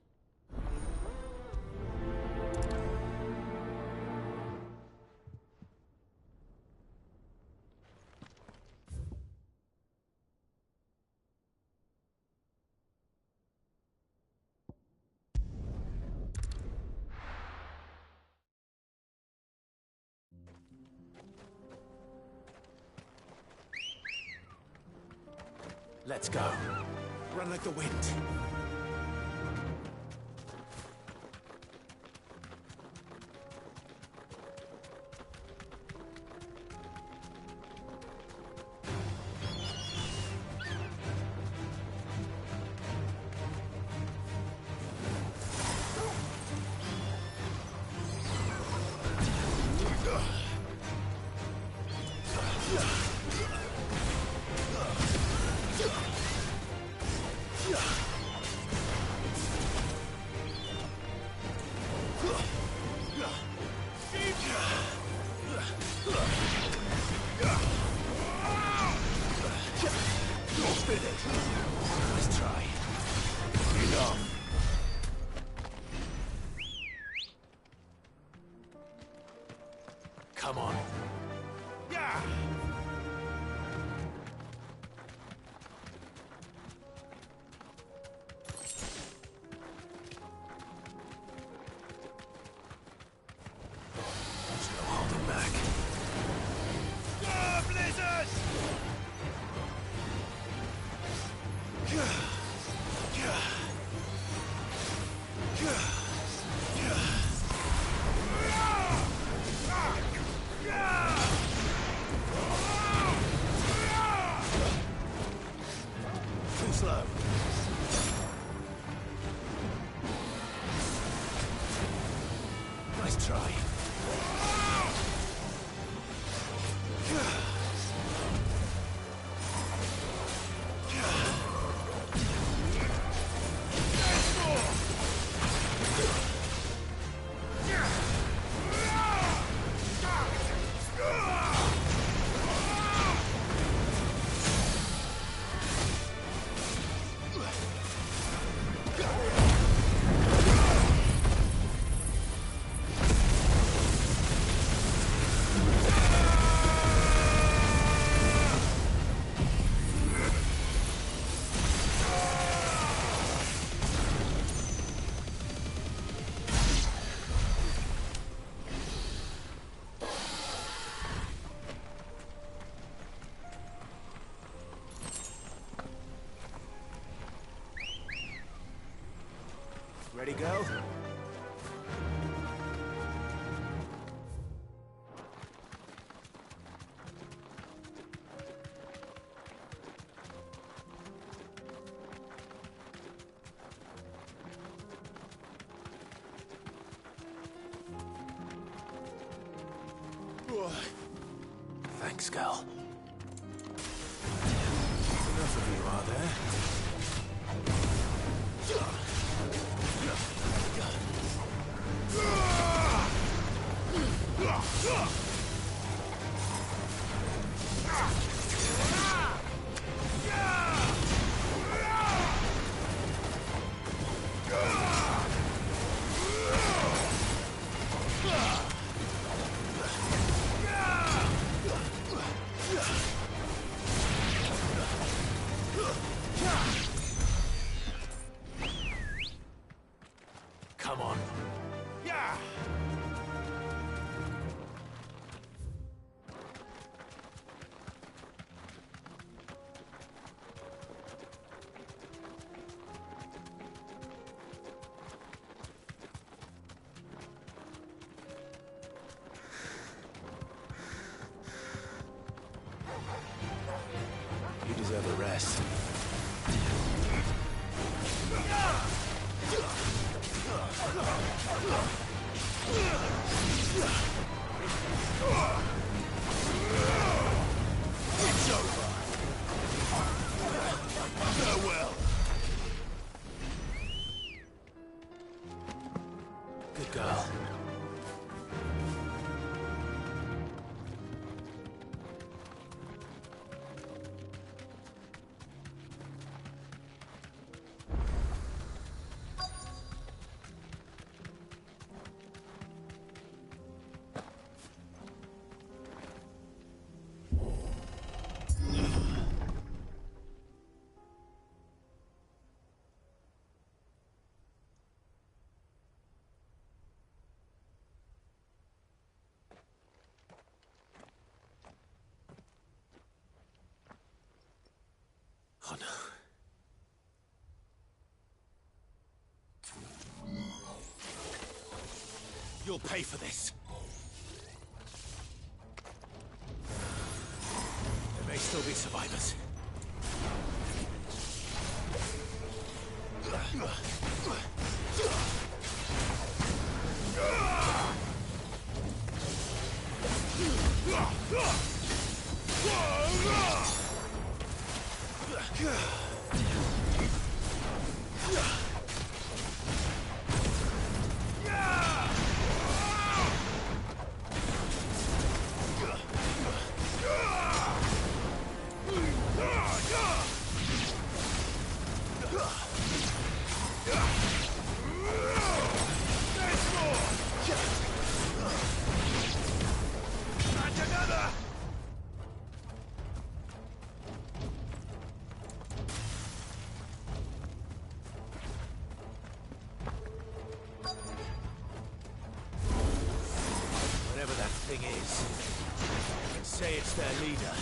Let's go. Run like the wind. Nice try. Enough. Come on. Yeah! There's no holding back. Go, Blizzards! Too slow. Nice try. Ready, go? Thanks, Gal. Enough of you, are there? Come on. Yeah! You deserve a rest. It's over. Farewell. Good girl. Oh no. You'll pay for this. There may still be survivors. Whatever that thing is, say it's their leader.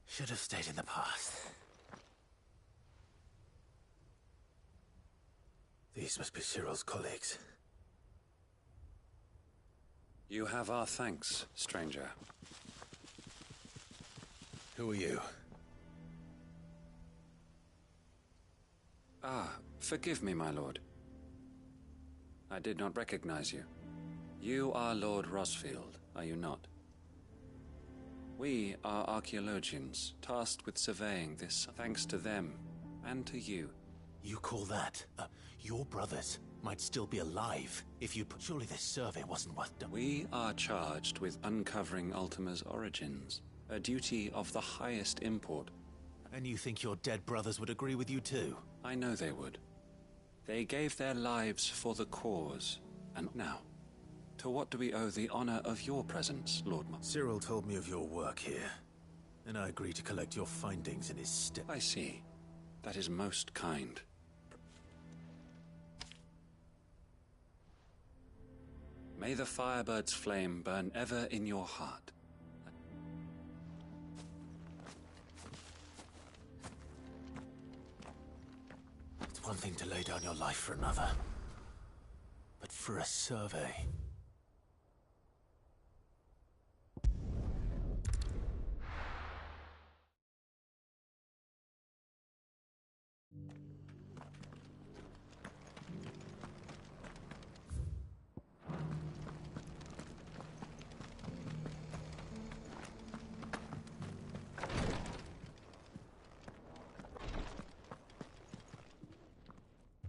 Should have stayed in the past. These must be Cyril's colleagues. You have our thanks, stranger. Who are you? Ah, forgive me, my lord. I did not recognize you. You are Lord Rosfield, are you not? We are archaeologians, tasked with surveying this, thanks to them, and to you. You call that? Your brothers might still be alive if you put... Surely this survey wasn't worth done. We are charged with uncovering Ultima's origins, a duty of the highest import. And you think your dead brothers would agree with you too? I know they would. They gave their lives for the cause, and now, to what do we owe the honor of your presence, Lord Cyril told me of your work here, and I agreed to collect your findings in his stead. I see. That is most kind. May the Firebird's flame burn ever in your heart. It's one thing to lay down your life for another, but for a survey...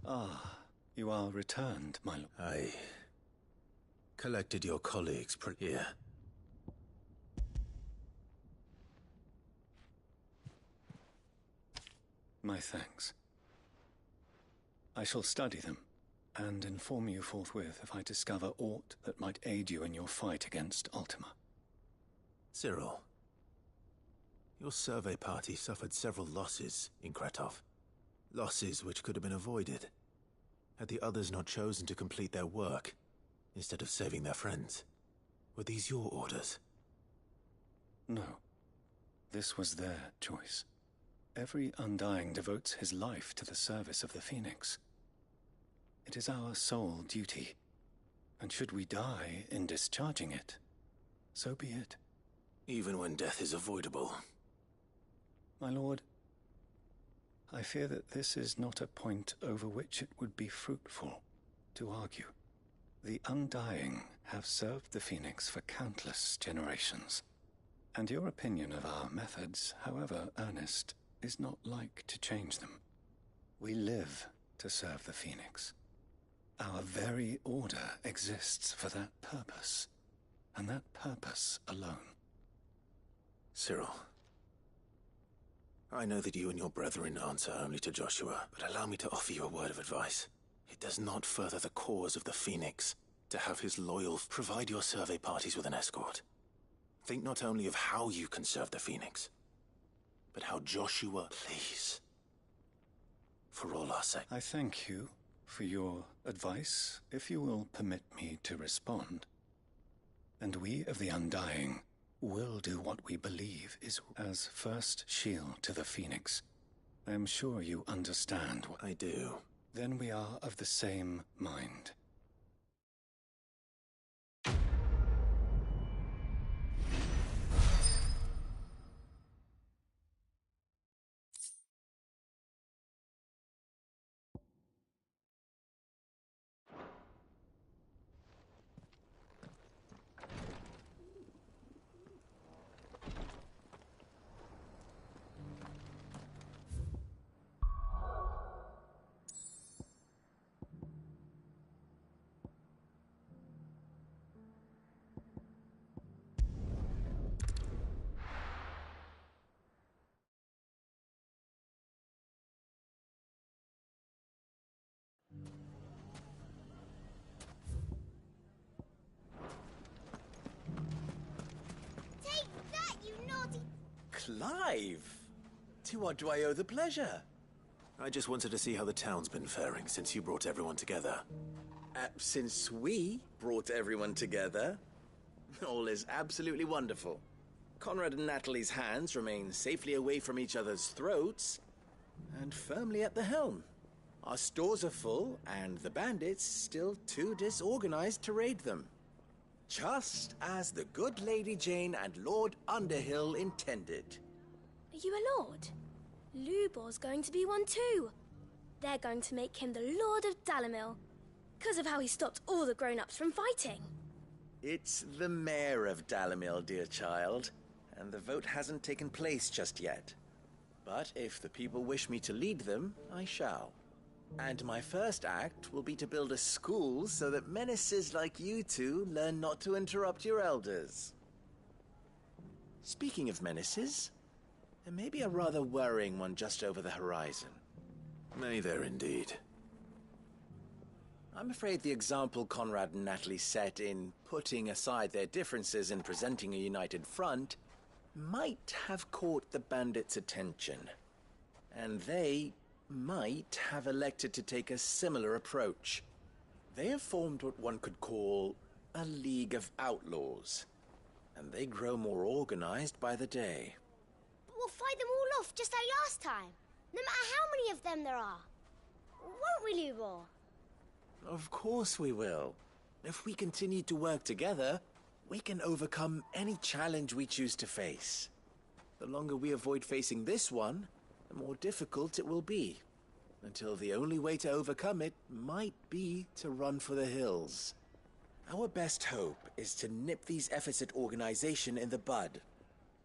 Ah, you are returned, my lord. I collected your colleagues here. My thanks. I shall study them, and inform you forthwith if I discover aught that might aid you in your fight against Ultima. Losses which could have been avoided, had the others not chosen to complete their work instead of saving their friends. Were these your orders? No. This was their choice. Every Undying devotes his life to the service of the Phoenix. It is our sole duty, and should we die in discharging it, so be it. Even when death is avoidable. My lord, I fear that this is not a point over which it would be fruitful to argue. The Undying have served the Phoenix for countless generations, and your opinion of our methods, however earnest, is not like to change them. We live to serve the Phoenix. Our very order exists for that purpose, and that purpose alone. Cyril, I know that you and your brethren answer only to Joshua, but allow me to offer you a word of advice. It does not further the cause of the Phoenix to have his loyal provide your survey parties with an escort. Think not only of how you can serve the Phoenix, but how Joshua, please. For all our sake. I thank you for your advice, if you will permit me to respond. And we of the Undying will do what we believe is as first shield to the Phoenix. I am sure you understand what I do. Then we are of the same mind. Clive! To what do I owe the pleasure? I just wanted to see how the town's been faring since you brought everyone together. Since we brought everyone together, all is absolutely wonderful. Conrad and Natalie's hands remain safely away from each other's throats and firmly at the helm. Our stores are full, and the bandits still too disorganized to raid them. Just as the good Lady Jane and Lord Underhill intended. Are you a lord? Lubor's going to be one too. They're going to make him the Lord of Dalimil, because of how he stopped all the grown-ups from fighting. It's the mayor of Dalimil, dear child, and the vote hasn't taken place just yet. But if the people wish me to lead them, I shall. And my first act will be to build a school so that menaces like you two learn not to interrupt your elders. Speaking of menaces, there may be a rather worrying one just over the horizon. May there indeed. I'm afraid the example Conrad and Natalie set in putting aside their differences and presenting a united front might have caught the bandits' attention. And they might have elected to take a similar approach. They have formed what one could call a League of Outlaws, and they grow more organized by the day. But we'll fight them all off just like last time, no matter how many of them there are. Won't we, Lubor? Of course we will. If we continue to work together, we can overcome any challenge we choose to face. The longer we avoid facing this one, the more difficult it will be, until the only way to overcome it might be to run for the hills. Our best hope is to nip these efforts at organization in the bud,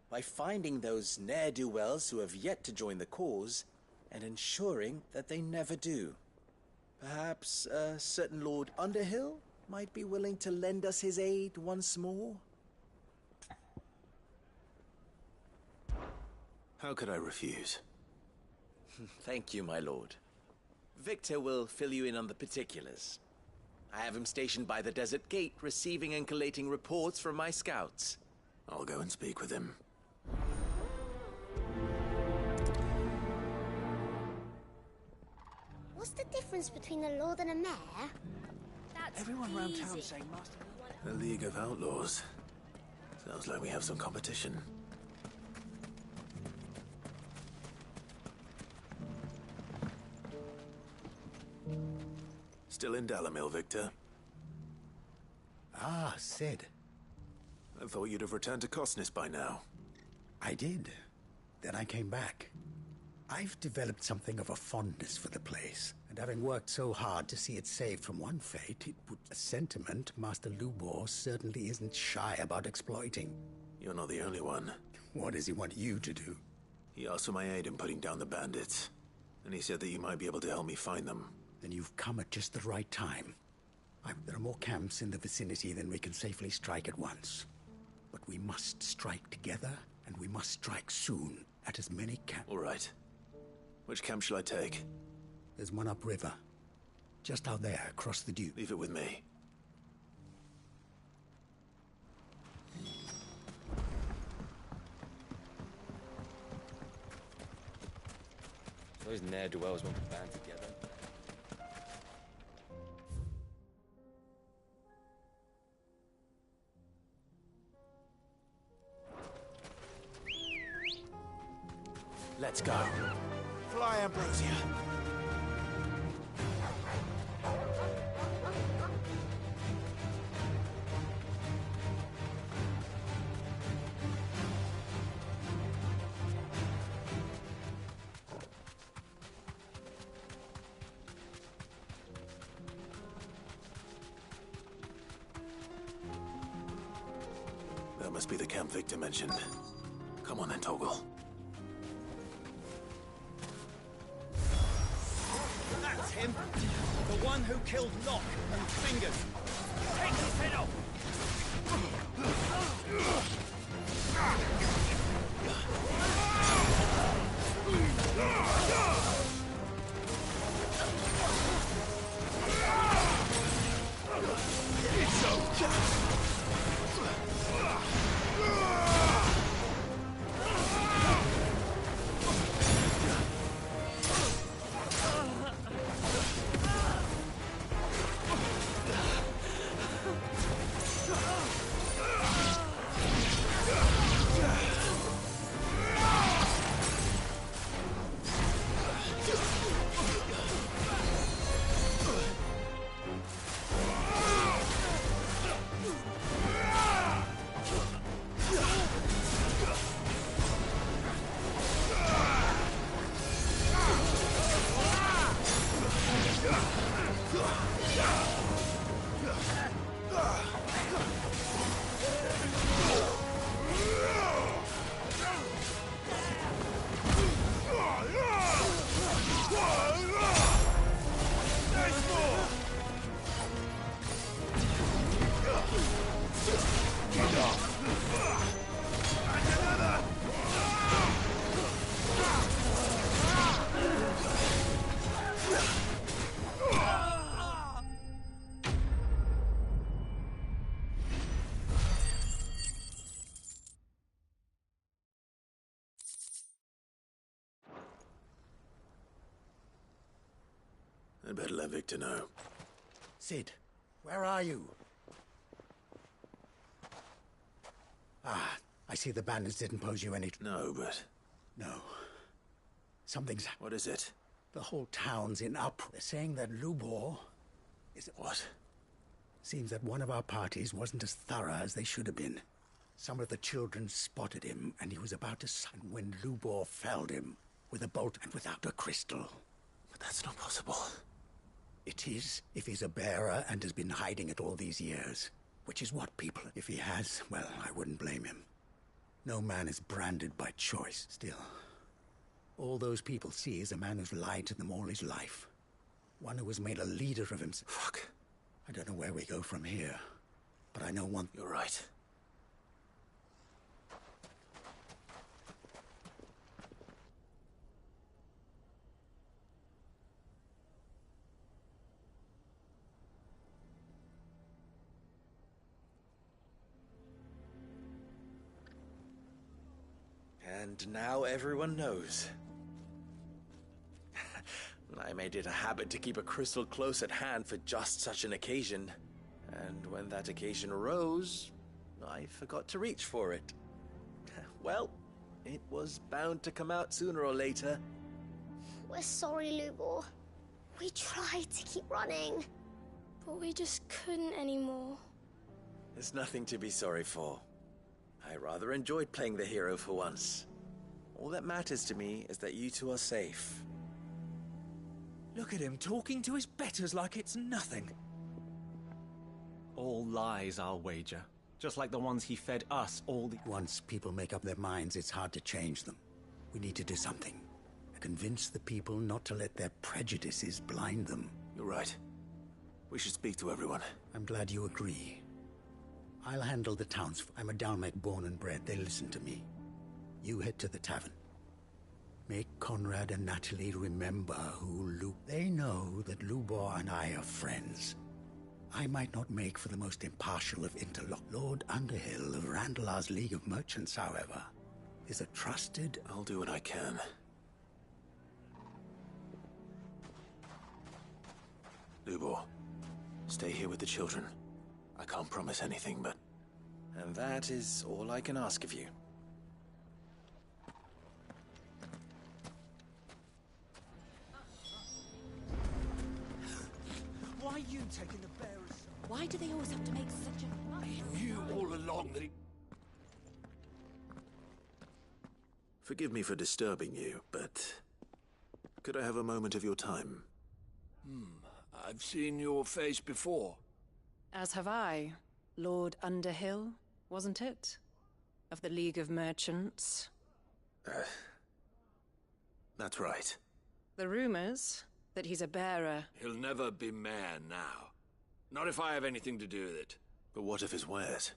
by finding those ne'er-do-wells who have yet to join the cause, and ensuring that they never do. Perhaps a certain Lord Underhill might be willing to lend us his aid once more? How could I refuse? Thank you, my lord. Victor will fill you in on the particulars. I have him stationed by the Desert Gate, receiving and collating reports from my scouts. I'll go and speak with him. difference between a lord and a mayor? That's Everyone around town easy. saying Master... The League of Outlaws. Sounds like we have some competition. Still in Dalamil, Victor? Ah, Sid. I thought you'd have returned to Cosnis by now. I did. Then I came back. I've developed something of a fondness for the place, and having worked so hard to see it saved from one fate, it would a sentiment Master Lubor certainly isn't shy about exploiting. You're not the only one. What does he want you to do? He asked for my aid in putting down the bandits, and he said that you might be able to help me find them. Then you've come at just the right time. There are more camps in the vicinity than we can safely strike at once. But we must strike together, and we must strike soon at as many camps. All right. Which camp shall I take? There's one upriver. Just out there, across the Duke. Leave it with me. Those ne'er-do-wells want to band together. Let's go. Fly, Ambrosia. That must be the camp Victor mentioned. Come on then, Toggle. That's him! The one who killed Locke and Fingers! Take his head off! It's okay! I'd better let Victor know. Sid, where are you? Ah, I see the bandits didn't pose you any... No, but... No. Something's... What is it? The whole town's in uproar. They're saying that Lubor is... What? Seems that one of our parties wasn't as thorough as they should have been. Some of the children spotted him, and he was about to sign when Lubor felled him with a bolt and without a crystal. But that's not possible. It is, if he's a bearer and has been hiding it all these years. Which is what people... If he has, well, I wouldn't blame him. No man is branded by choice. Still, all those people see is a man who's lied to them all his life. One who has made a leader of himself. Fuck. I don't know where we go from here, but I know one... You're right. And now everyone knows. I I made it a habit to keep a crystal close at hand for just such an occasion. And when that occasion arose, I forgot to reach for it. Well, it was bound to come out sooner or later. We're sorry, Lubor. We tried to keep running, but we just couldn't anymore. There's nothing to be sorry for. I rather enjoyed playing the hero for once. All that matters to me is that you two are safe. Look at him talking to his betters like it's nothing. All lies, I'll wager. Just like the ones he fed us all the... Once people make up their minds, it's hard to change them. We need to do something. Convince the people not to let their prejudices blind them. You're right. We should speak to everyone. I'm glad you agree. I'll handle the towns. I'm a Dalmet born and bred. They listen to me. You head to the tavern. Make Conrad and Natalie remember who They know that Lubor and I are friends. I might not make for the most impartial of interlock. Lord Underhill of Randalar's League of Merchants, however, is a trusted... I'll do what I can. Lubor, stay here with the children. I can't promise anything, but... And that is all I can ask of you. Why are you taking the bearers? Why do they always have to make such a... He knew all along that he... Forgive me for disturbing you, but... Could I have a moment of your time? I've seen your face before. As have I. Lord Underhill, wasn't it? Of the League of Merchants. That's right. The rumors that he's a bearer. He'll never be mayor now. Not if I have anything to do with it. But what of his wares?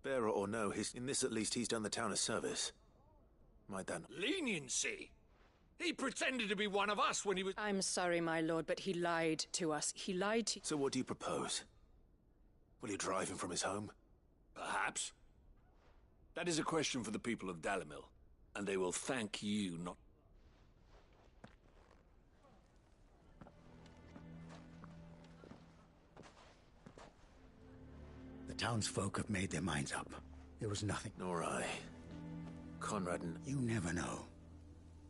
Bearer or no, in this at least he's done the town a service. Might that... Leniency? He pretended to be one of us when he was... I'm sorry, my lord, but he lied to us. He lied to... So what do you propose? Will you drive him from his home? Perhaps. That is a question for the people of Dalimil, and they will thank you not... The townsfolk have made their minds up. There was nothing. Nor I. Conrad and... You never know.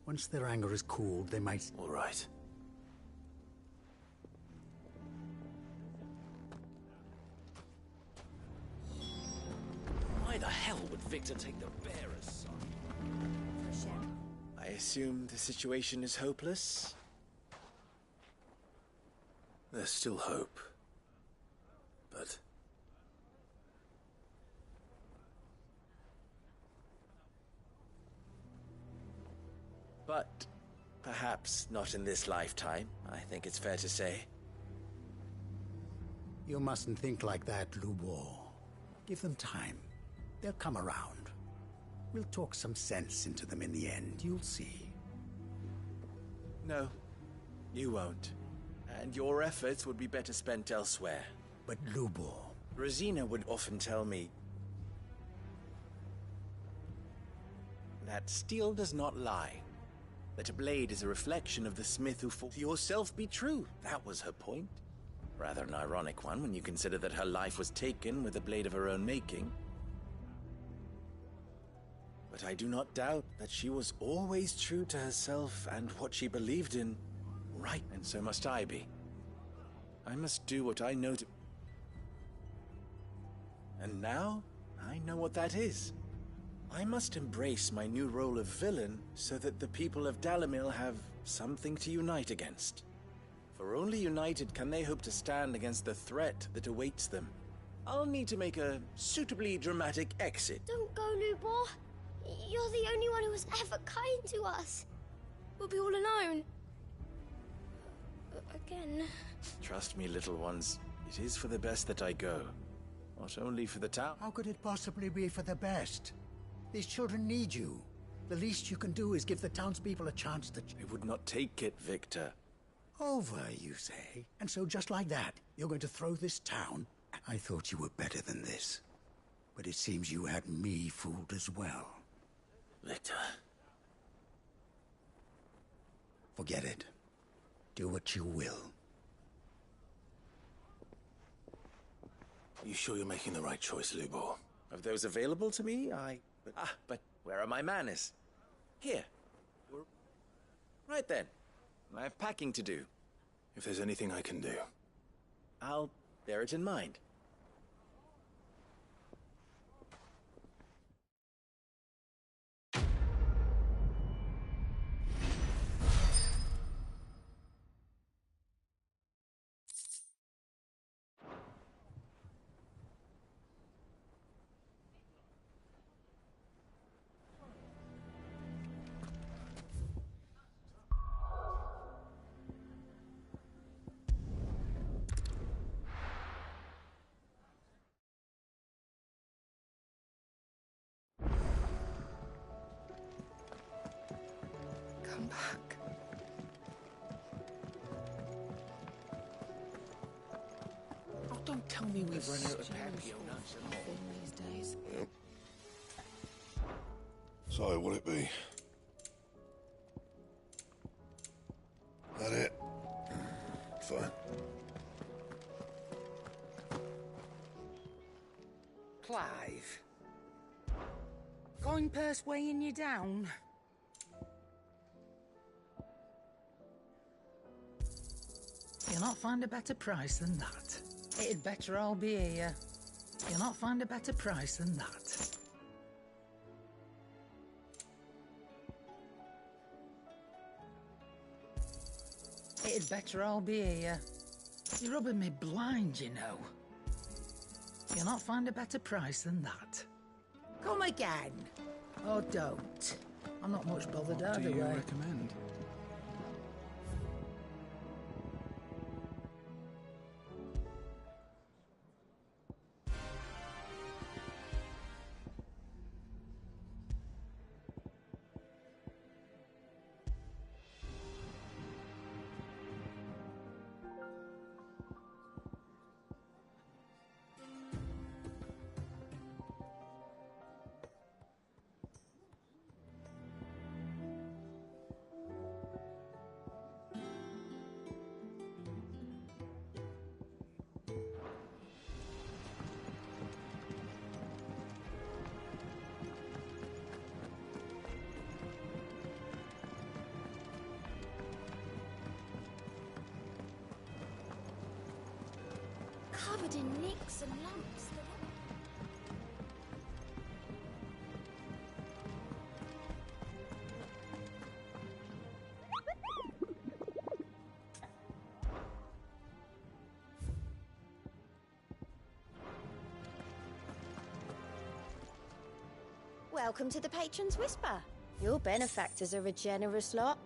Once their anger is cooled, they might... All right. Why the hell would Victor take the bearer's side? I assume the situation is hopeless? There's still hope. But... But perhaps not in this lifetime, I think it's fair to say. You mustn't think like that, Lubor. Give them time. They'll come around. We'll talk some sense into them in the end, you'll see. No, you won't. And your efforts would be better spent elsewhere. But Lubor... Rosina would often tell me that steel does not lie. That a blade is a reflection of the smith who fought. Yourself be true. That was her point. Rather an ironic one when you consider that her life was taken with a blade of her own making. But I do not doubt that she was always true to herself and what she believed in. Right, and so must I be. I must do what I know to... And now, I know what that is. I must embrace my new role of villain so that the people of Dalimil have something to unite against. For only united can they hope to stand against the threat that awaits them. I'll need to make a suitably dramatic exit. Don't go, Lubor. You're the only one who was ever kind to us. We'll be all alone. Again. Trust me, little ones. It is for the best that I go. Not only for the town. How could it possibly be for the best? These children need you. The least you can do is give the townspeople a chance to... They would not take it, Victor. Over, you say? And so just like that, you're going to throw this town? I thought you were better than this. But it seems you had me fooled as well. Victor. Forget it. Do what you will. You sure you're making the right choice, Lubor? Of those available to me, but where are my manners? Here. Right then. I have packing to do. If there's anything I can do. I'll bear it in mind. Come back. Oh, don't tell me we've run out of Papio nuts at all. These days. So, what'll it be? That it? Fine. Clive. Going purse weighing you down? You'll not find a better price than that. It'd better all be here. You'll not find a better price than that. It'd better all be here. You're rubbing me blind, you know. You'll not find a better price than that. Come again. Or don't. I'm not much bothered either way. What do you recommend? Covered in nicks and lumps. Welcome to the Patron's Whisper. Your benefactors are a generous lot.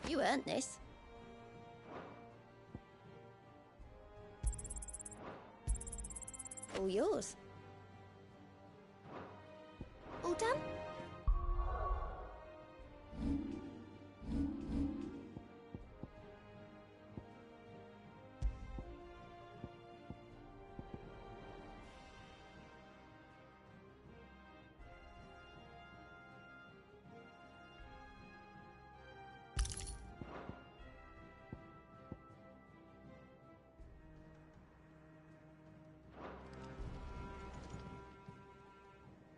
You earned this. All yours. All done?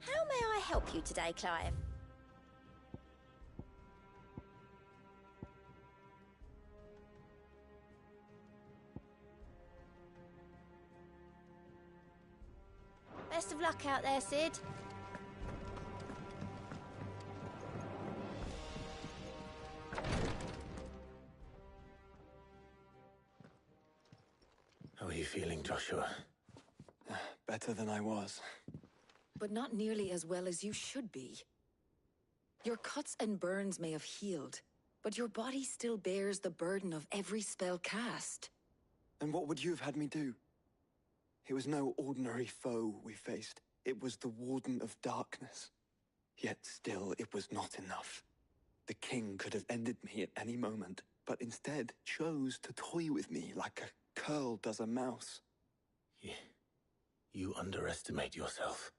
How may I help you today, Clive? Best of luck out there, Sid. How are you feeling, Joshua? Better than I was. But not nearly as well as you should be. Your cuts and burns may have healed, but your body still bears the burden of every spell cast. And what would you have had me do? It was no ordinary foe we faced. It was the Warden of Darkness. Yet still, it was not enough. The king could have ended me at any moment, but instead chose to toy with me like a curl does a mouse. You underestimate yourself.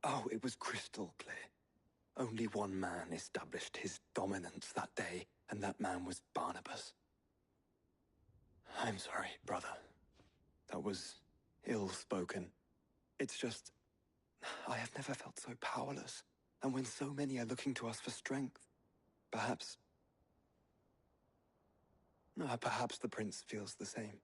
Oh, it was crystal clear. Only one man established his dominance that day, And that man was Barnabas. I'm sorry, brother. That was ill-spoken. It's just, I have never felt so powerless. And when so many are looking to us for strength, perhaps the prince feels the same.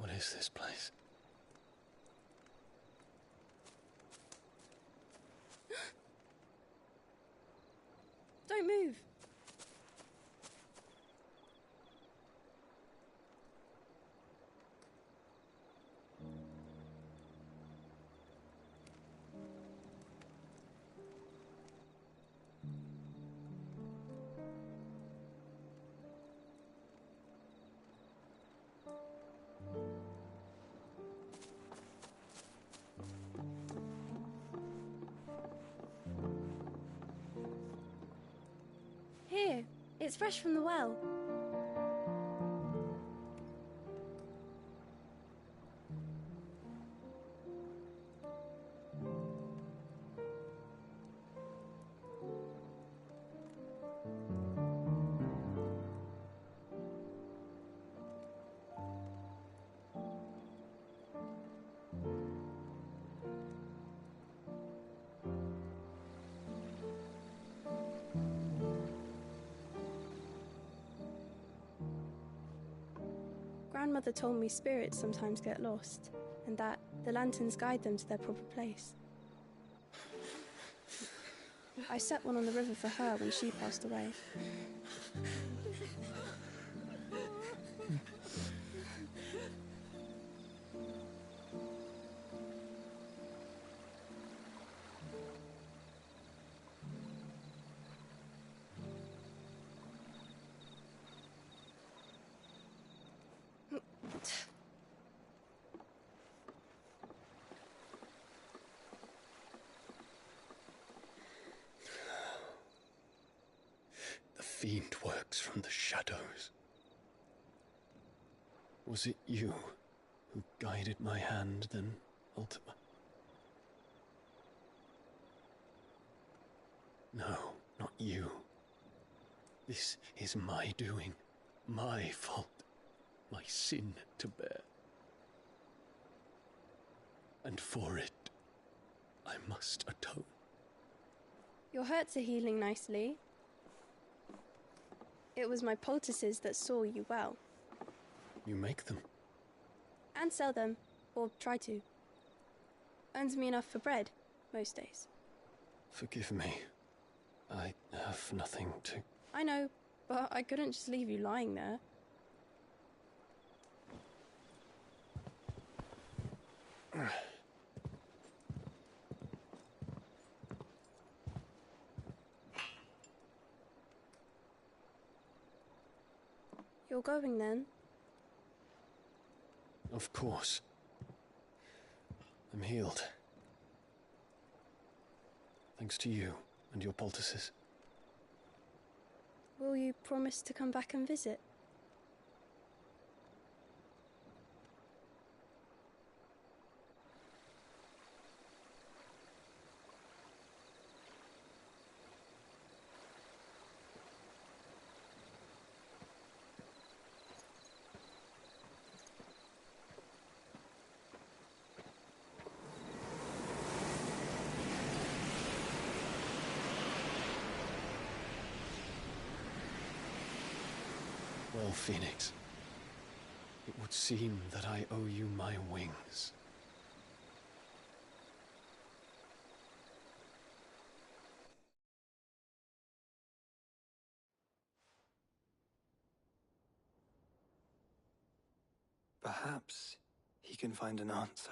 What is this place? Don't move. Here, it's fresh from the well. Grandmother told me spirits sometimes get lost, and that the lanterns guide them to their proper place. I set one on the river for her when she passed away. The fiend works from the shadows. Was it you who guided my hand, then ultimately? No, not you. This is my doing, my fault, my sin to bear. And for it, I must atone. Your hurts are healing nicely. It was my poultices that saw you well. You make them? And sell them, or try to. Earns me enough for bread, most days. Forgive me. I have nothing to... I know, but I couldn't just leave you lying there. You're going then? Of course. I'm healed. Thanks to you and your poultices. Will you promise to come back and visit? Well, Phoenix, it would seem that I owe you my wings. Perhaps he can find an answer.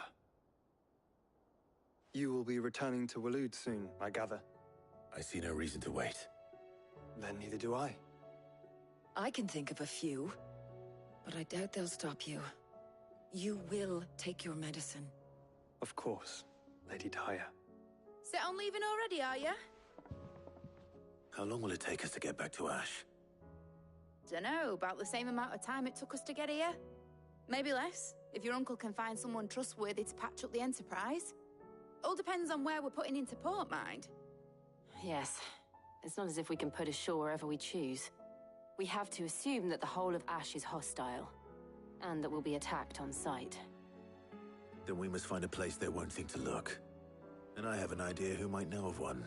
You will be returning to Waloed soon, I gather. I see no reason to wait. Then neither do I. I can think of a few, but I doubt they'll stop you. You will take your medicine. Of course, Lady Daya. Set on leaving already, are you? How long will it take us to get back to Ash? Dunno, about the same amount of time it took us to get here. Maybe less, if your uncle can find someone trustworthy to patch up the Enterprise. All depends on where we're putting into port, mind. Yes. It's not as if we can put ashore wherever we choose. We have to assume that the whole of Ash is hostile, and that we'll be attacked on sight. Then we must find a place they won't think to look. And I have an idea who might know of one.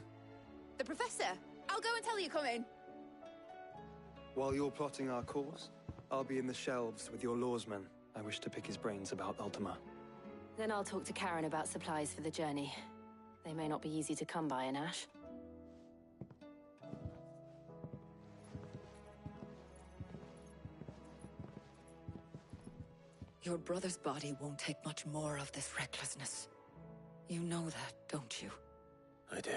The Professor! I'll go and tell you coming! While you're plotting our course, I'll be in the shelves with your lawsman. I wish to pick his brains about Ultima. Then I'll talk to Karen about supplies for the journey. They may not be easy to come by in Ash. Your brother's body won't take much more of this recklessness. You know that, don't you? I do.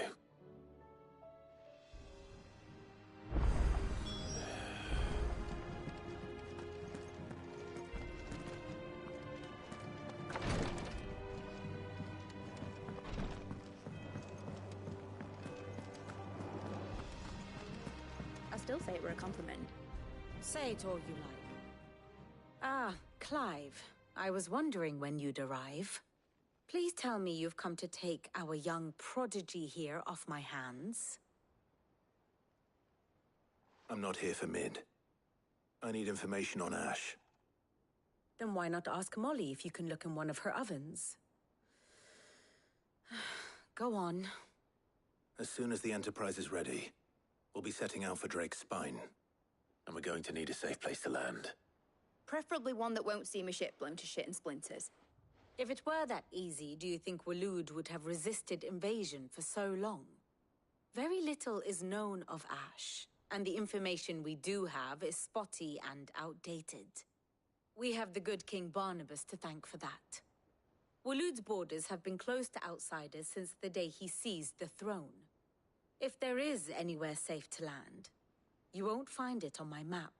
I still say it were a compliment. Say it all you like. Ah, Clive. I was wondering when you'd arrive. Please tell me you've come to take our young prodigy here off my hands. I'm not here for Mid. I need information on Ash. Then why not ask Molly if you can look in one of her ovens? Go on. As soon as the Enterprise is ready, we'll be setting out for Drake's Spine. And we're going to need a safe place to land. Preferably one that won't see my ship blown to shit and splinters. If it were that easy, do you think Waloed would have resisted invasion for so long? Very little is known of Ash, and the information we do have is spotty and outdated. We have the good King Barnabas to thank for that. Waloed's borders have been closed to outsiders since the day he seized the throne. If there is anywhere safe to land, you won't find it on my map.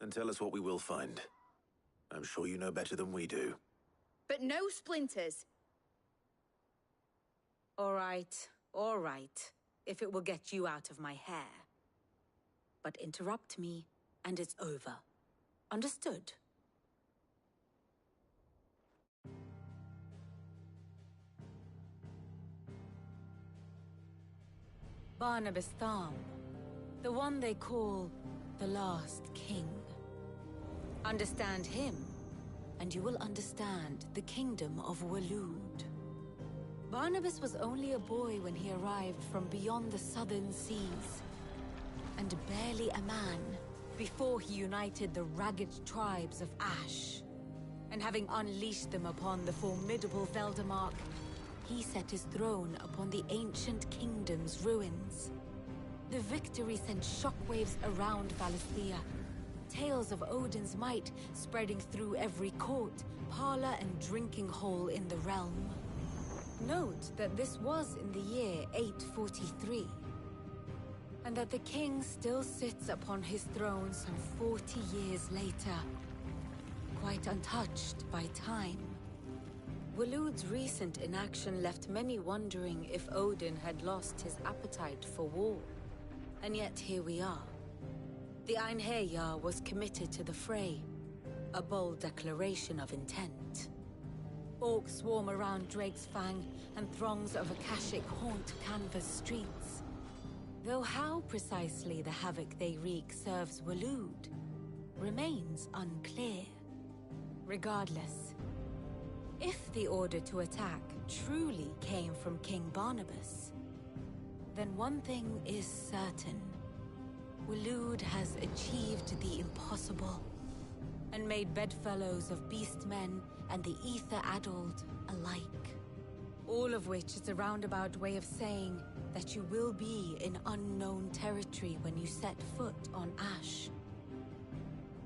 Then tell us what we will find. I'm sure you know better than we do. But no splinters! All right, if it will get you out of my hair. But interrupt me, and it's over. Understood? Barnabas Tham, the one they call the Last King. Understand him, and you will understand the kingdom of Waloed. Barnabas was only a boy when he arrived from beyond the southern seas, and barely a man before he united the ragged tribes of Ash. And having unleashed them upon the formidable Veldamark, he set his throne upon the ancient kingdom's ruins. The victory sent shockwaves around Valisthea, tales of Odin's might spreading through every court, parlor, and drinking hole in the realm. Note that this was in the year 843, and that the king still sits upon his throne some 40 years later, quite untouched by time. Waloed's recent inaction left many wondering if Odin had lost his appetite for war. And yet here we are. The Einherjar was committed to the fray, a bold declaration of intent. Orcs swarm around Drake's Fang, and throngs of Akashic haunt Canvas streets. Though how precisely the havoc they wreak serves Waloed remains unclear. Regardless, if the order to attack truly came from King Barnabas, then one thing is certain. Waloed has achieved the impossible. evil, and made bedfellows of beastmen and the ether-addled alike. All of which is a roundabout way of saying that you will be in unknown territory when you set foot on Ash.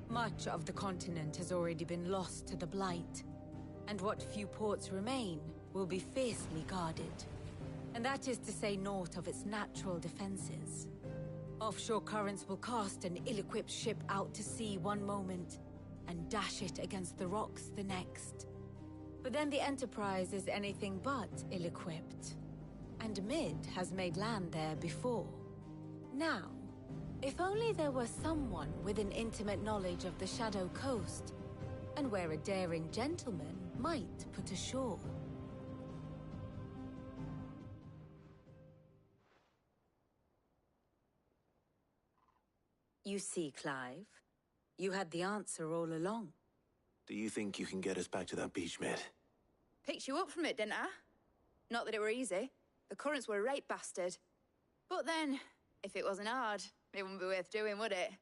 Much of the continent has already been lost to the Blight, and what few ports remain will be fiercely guarded. And that is to say naught of its natural defenses. Offshore currents will cast an ill-equipped ship out to sea one moment, and dash it against the rocks the next. But then the Enterprise is anything but ill-equipped. And Mid has made land there before. Now, if only there were someone with an intimate knowledge of the Shadow Coast, and where a daring gentleman might put ashore. You see, Clive, you had the answer all along. Do you think you can get us back to that beach, Mid? Picked you up from it, didn't I? Not that it were easy. The currents were a right bastard. But then, if it wasn't hard, it wouldn't be worth doing, would it?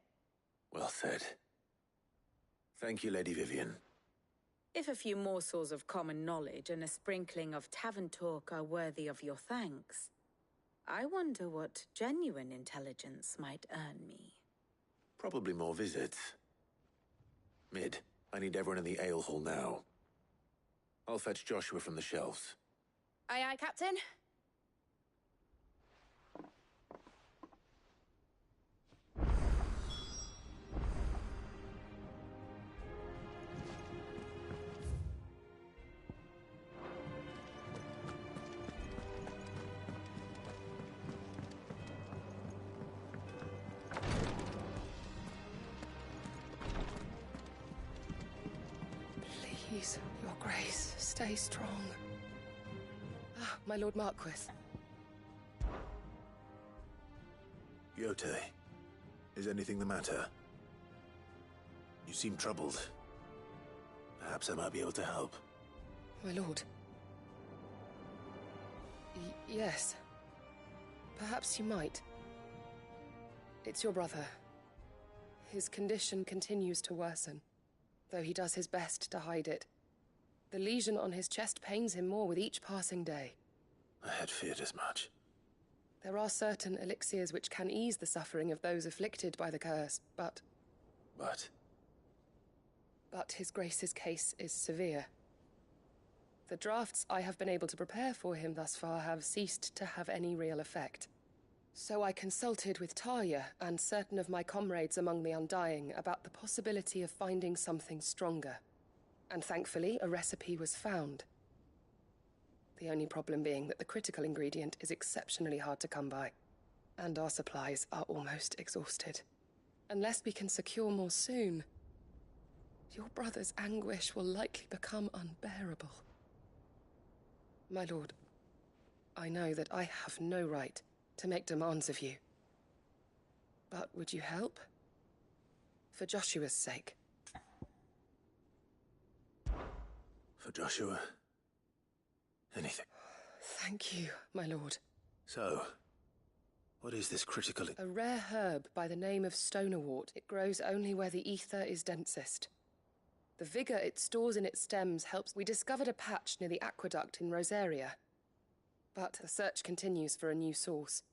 Well said. Thank you, Lady Vivian. If a few morsels of common knowledge and a sprinkling of tavern talk are worthy of your thanks, I wonder what genuine intelligence might earn me. Probably more visits. Mid, I need everyone in the ale hall now. I'll fetch Joshua from the shelves. Aye, aye, Captain. Please, Your Grace, stay strong. Ah, my Lord Marquis. Yote, is anything the matter? You seem troubled. Perhaps I might be able to help. My lord. Yes. Perhaps you might. It's your brother. His condition continues to worsen, though he does his best to hide it. The lesion on his chest pains him more with each passing day. I had feared as much. There are certain elixirs which can ease the suffering of those afflicted by the curse, but... But His Grace's case is severe. The drafts I have been able to prepare for him thus far have ceased to have any real effect. So I consulted with Talia and certain of my comrades among the Undying about the possibility of finding something stronger. And thankfully, a recipe was found. The only problem being that the critical ingredient is exceptionally hard to come by, and our supplies are almost exhausted. Unless we can secure more soon, your brother's anguish will likely become unbearable. My lord, I know that I have no right to make demands of you. But would you help? For Joshua's sake. For Joshua? Anything. Thank you, my lord. So, what is this critical... A rare herb by the name of stonerwort. It grows only where the ether is densest. The vigor it stores in its stems helps... We discovered a patch near the aqueduct in Rosaria, but the search continues for a new source.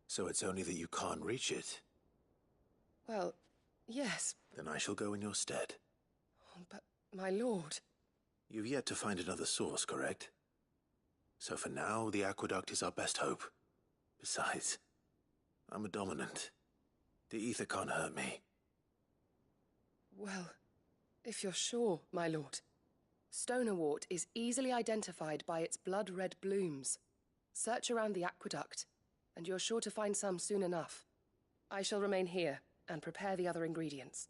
So it's only that you can't reach it? Well, yes. Then I shall go in your stead. But, my lord... You've yet to find another source, correct? So for now, the aqueduct is our best hope. Besides, I'm a dominant. The ether can't hurt me. Well, if you're sure, my lord. Stonerwort is easily identified by its blood-red blooms. Search around the aqueduct, and you're sure to find some soon enough. I shall remain here and prepare the other ingredients.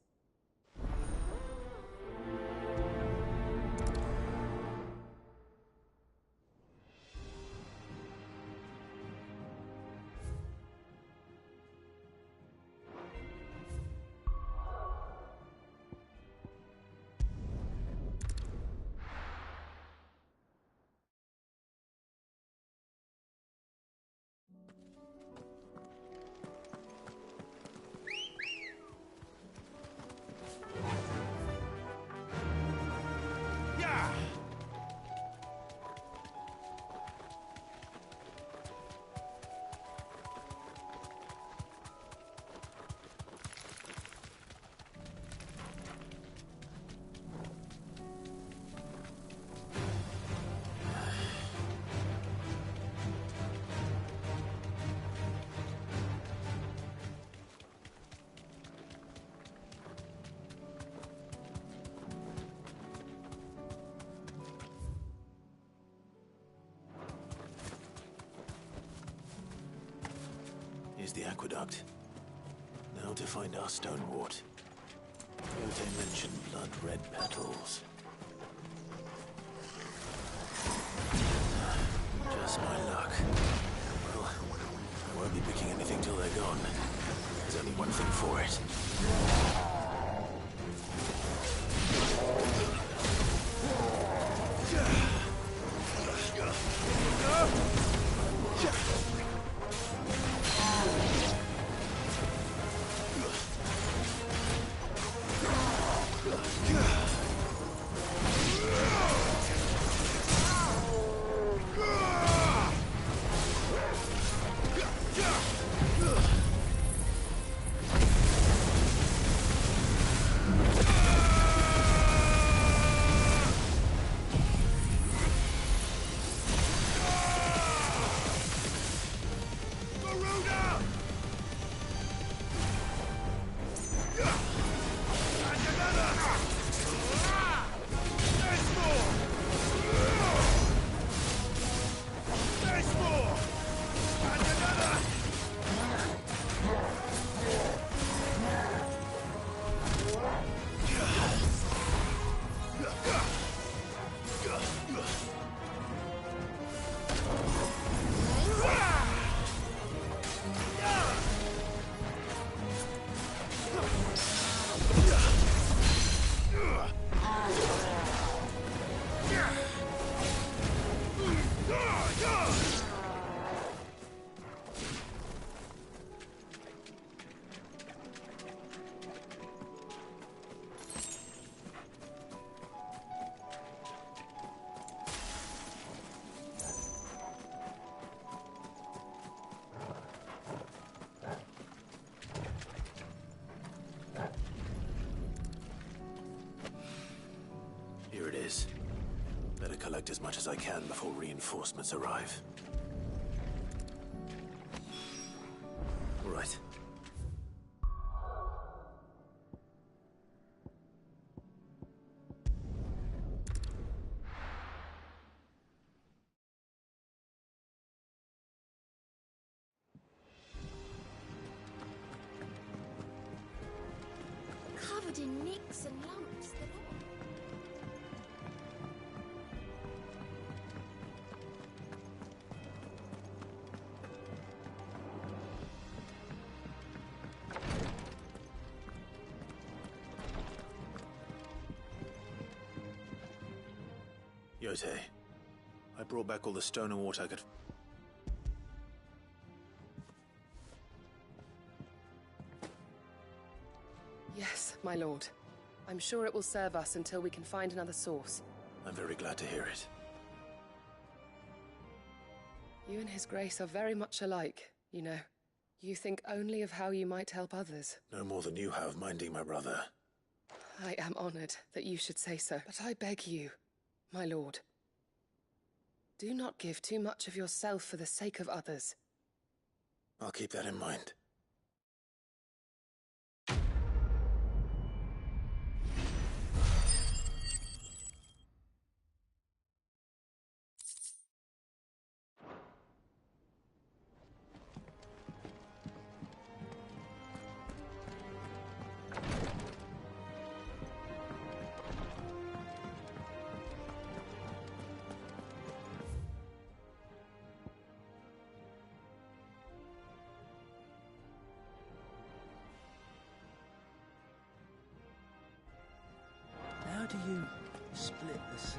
There's the aqueduct. Now to find our stonewort. They mentioned blood-red petals. Just my luck. Well, I won't be picking anything till they're gone. There's only one thing for it. Here it is. Better collect as much as I can before reinforcements arrive. Right. Covered in nicks and lumps. Yote, I brought back all the stone and water I could... Yes, my lord. I'm sure it will serve us until we can find another source. I'm very glad to hear it. You and His Grace are very much alike, you know. You think only of how you might help others. No more than you have minding my brother. I am honored that you should say so, but I beg you, my lord, do not give too much of yourself for the sake of others. I'll keep that in mind. How do you split the sea?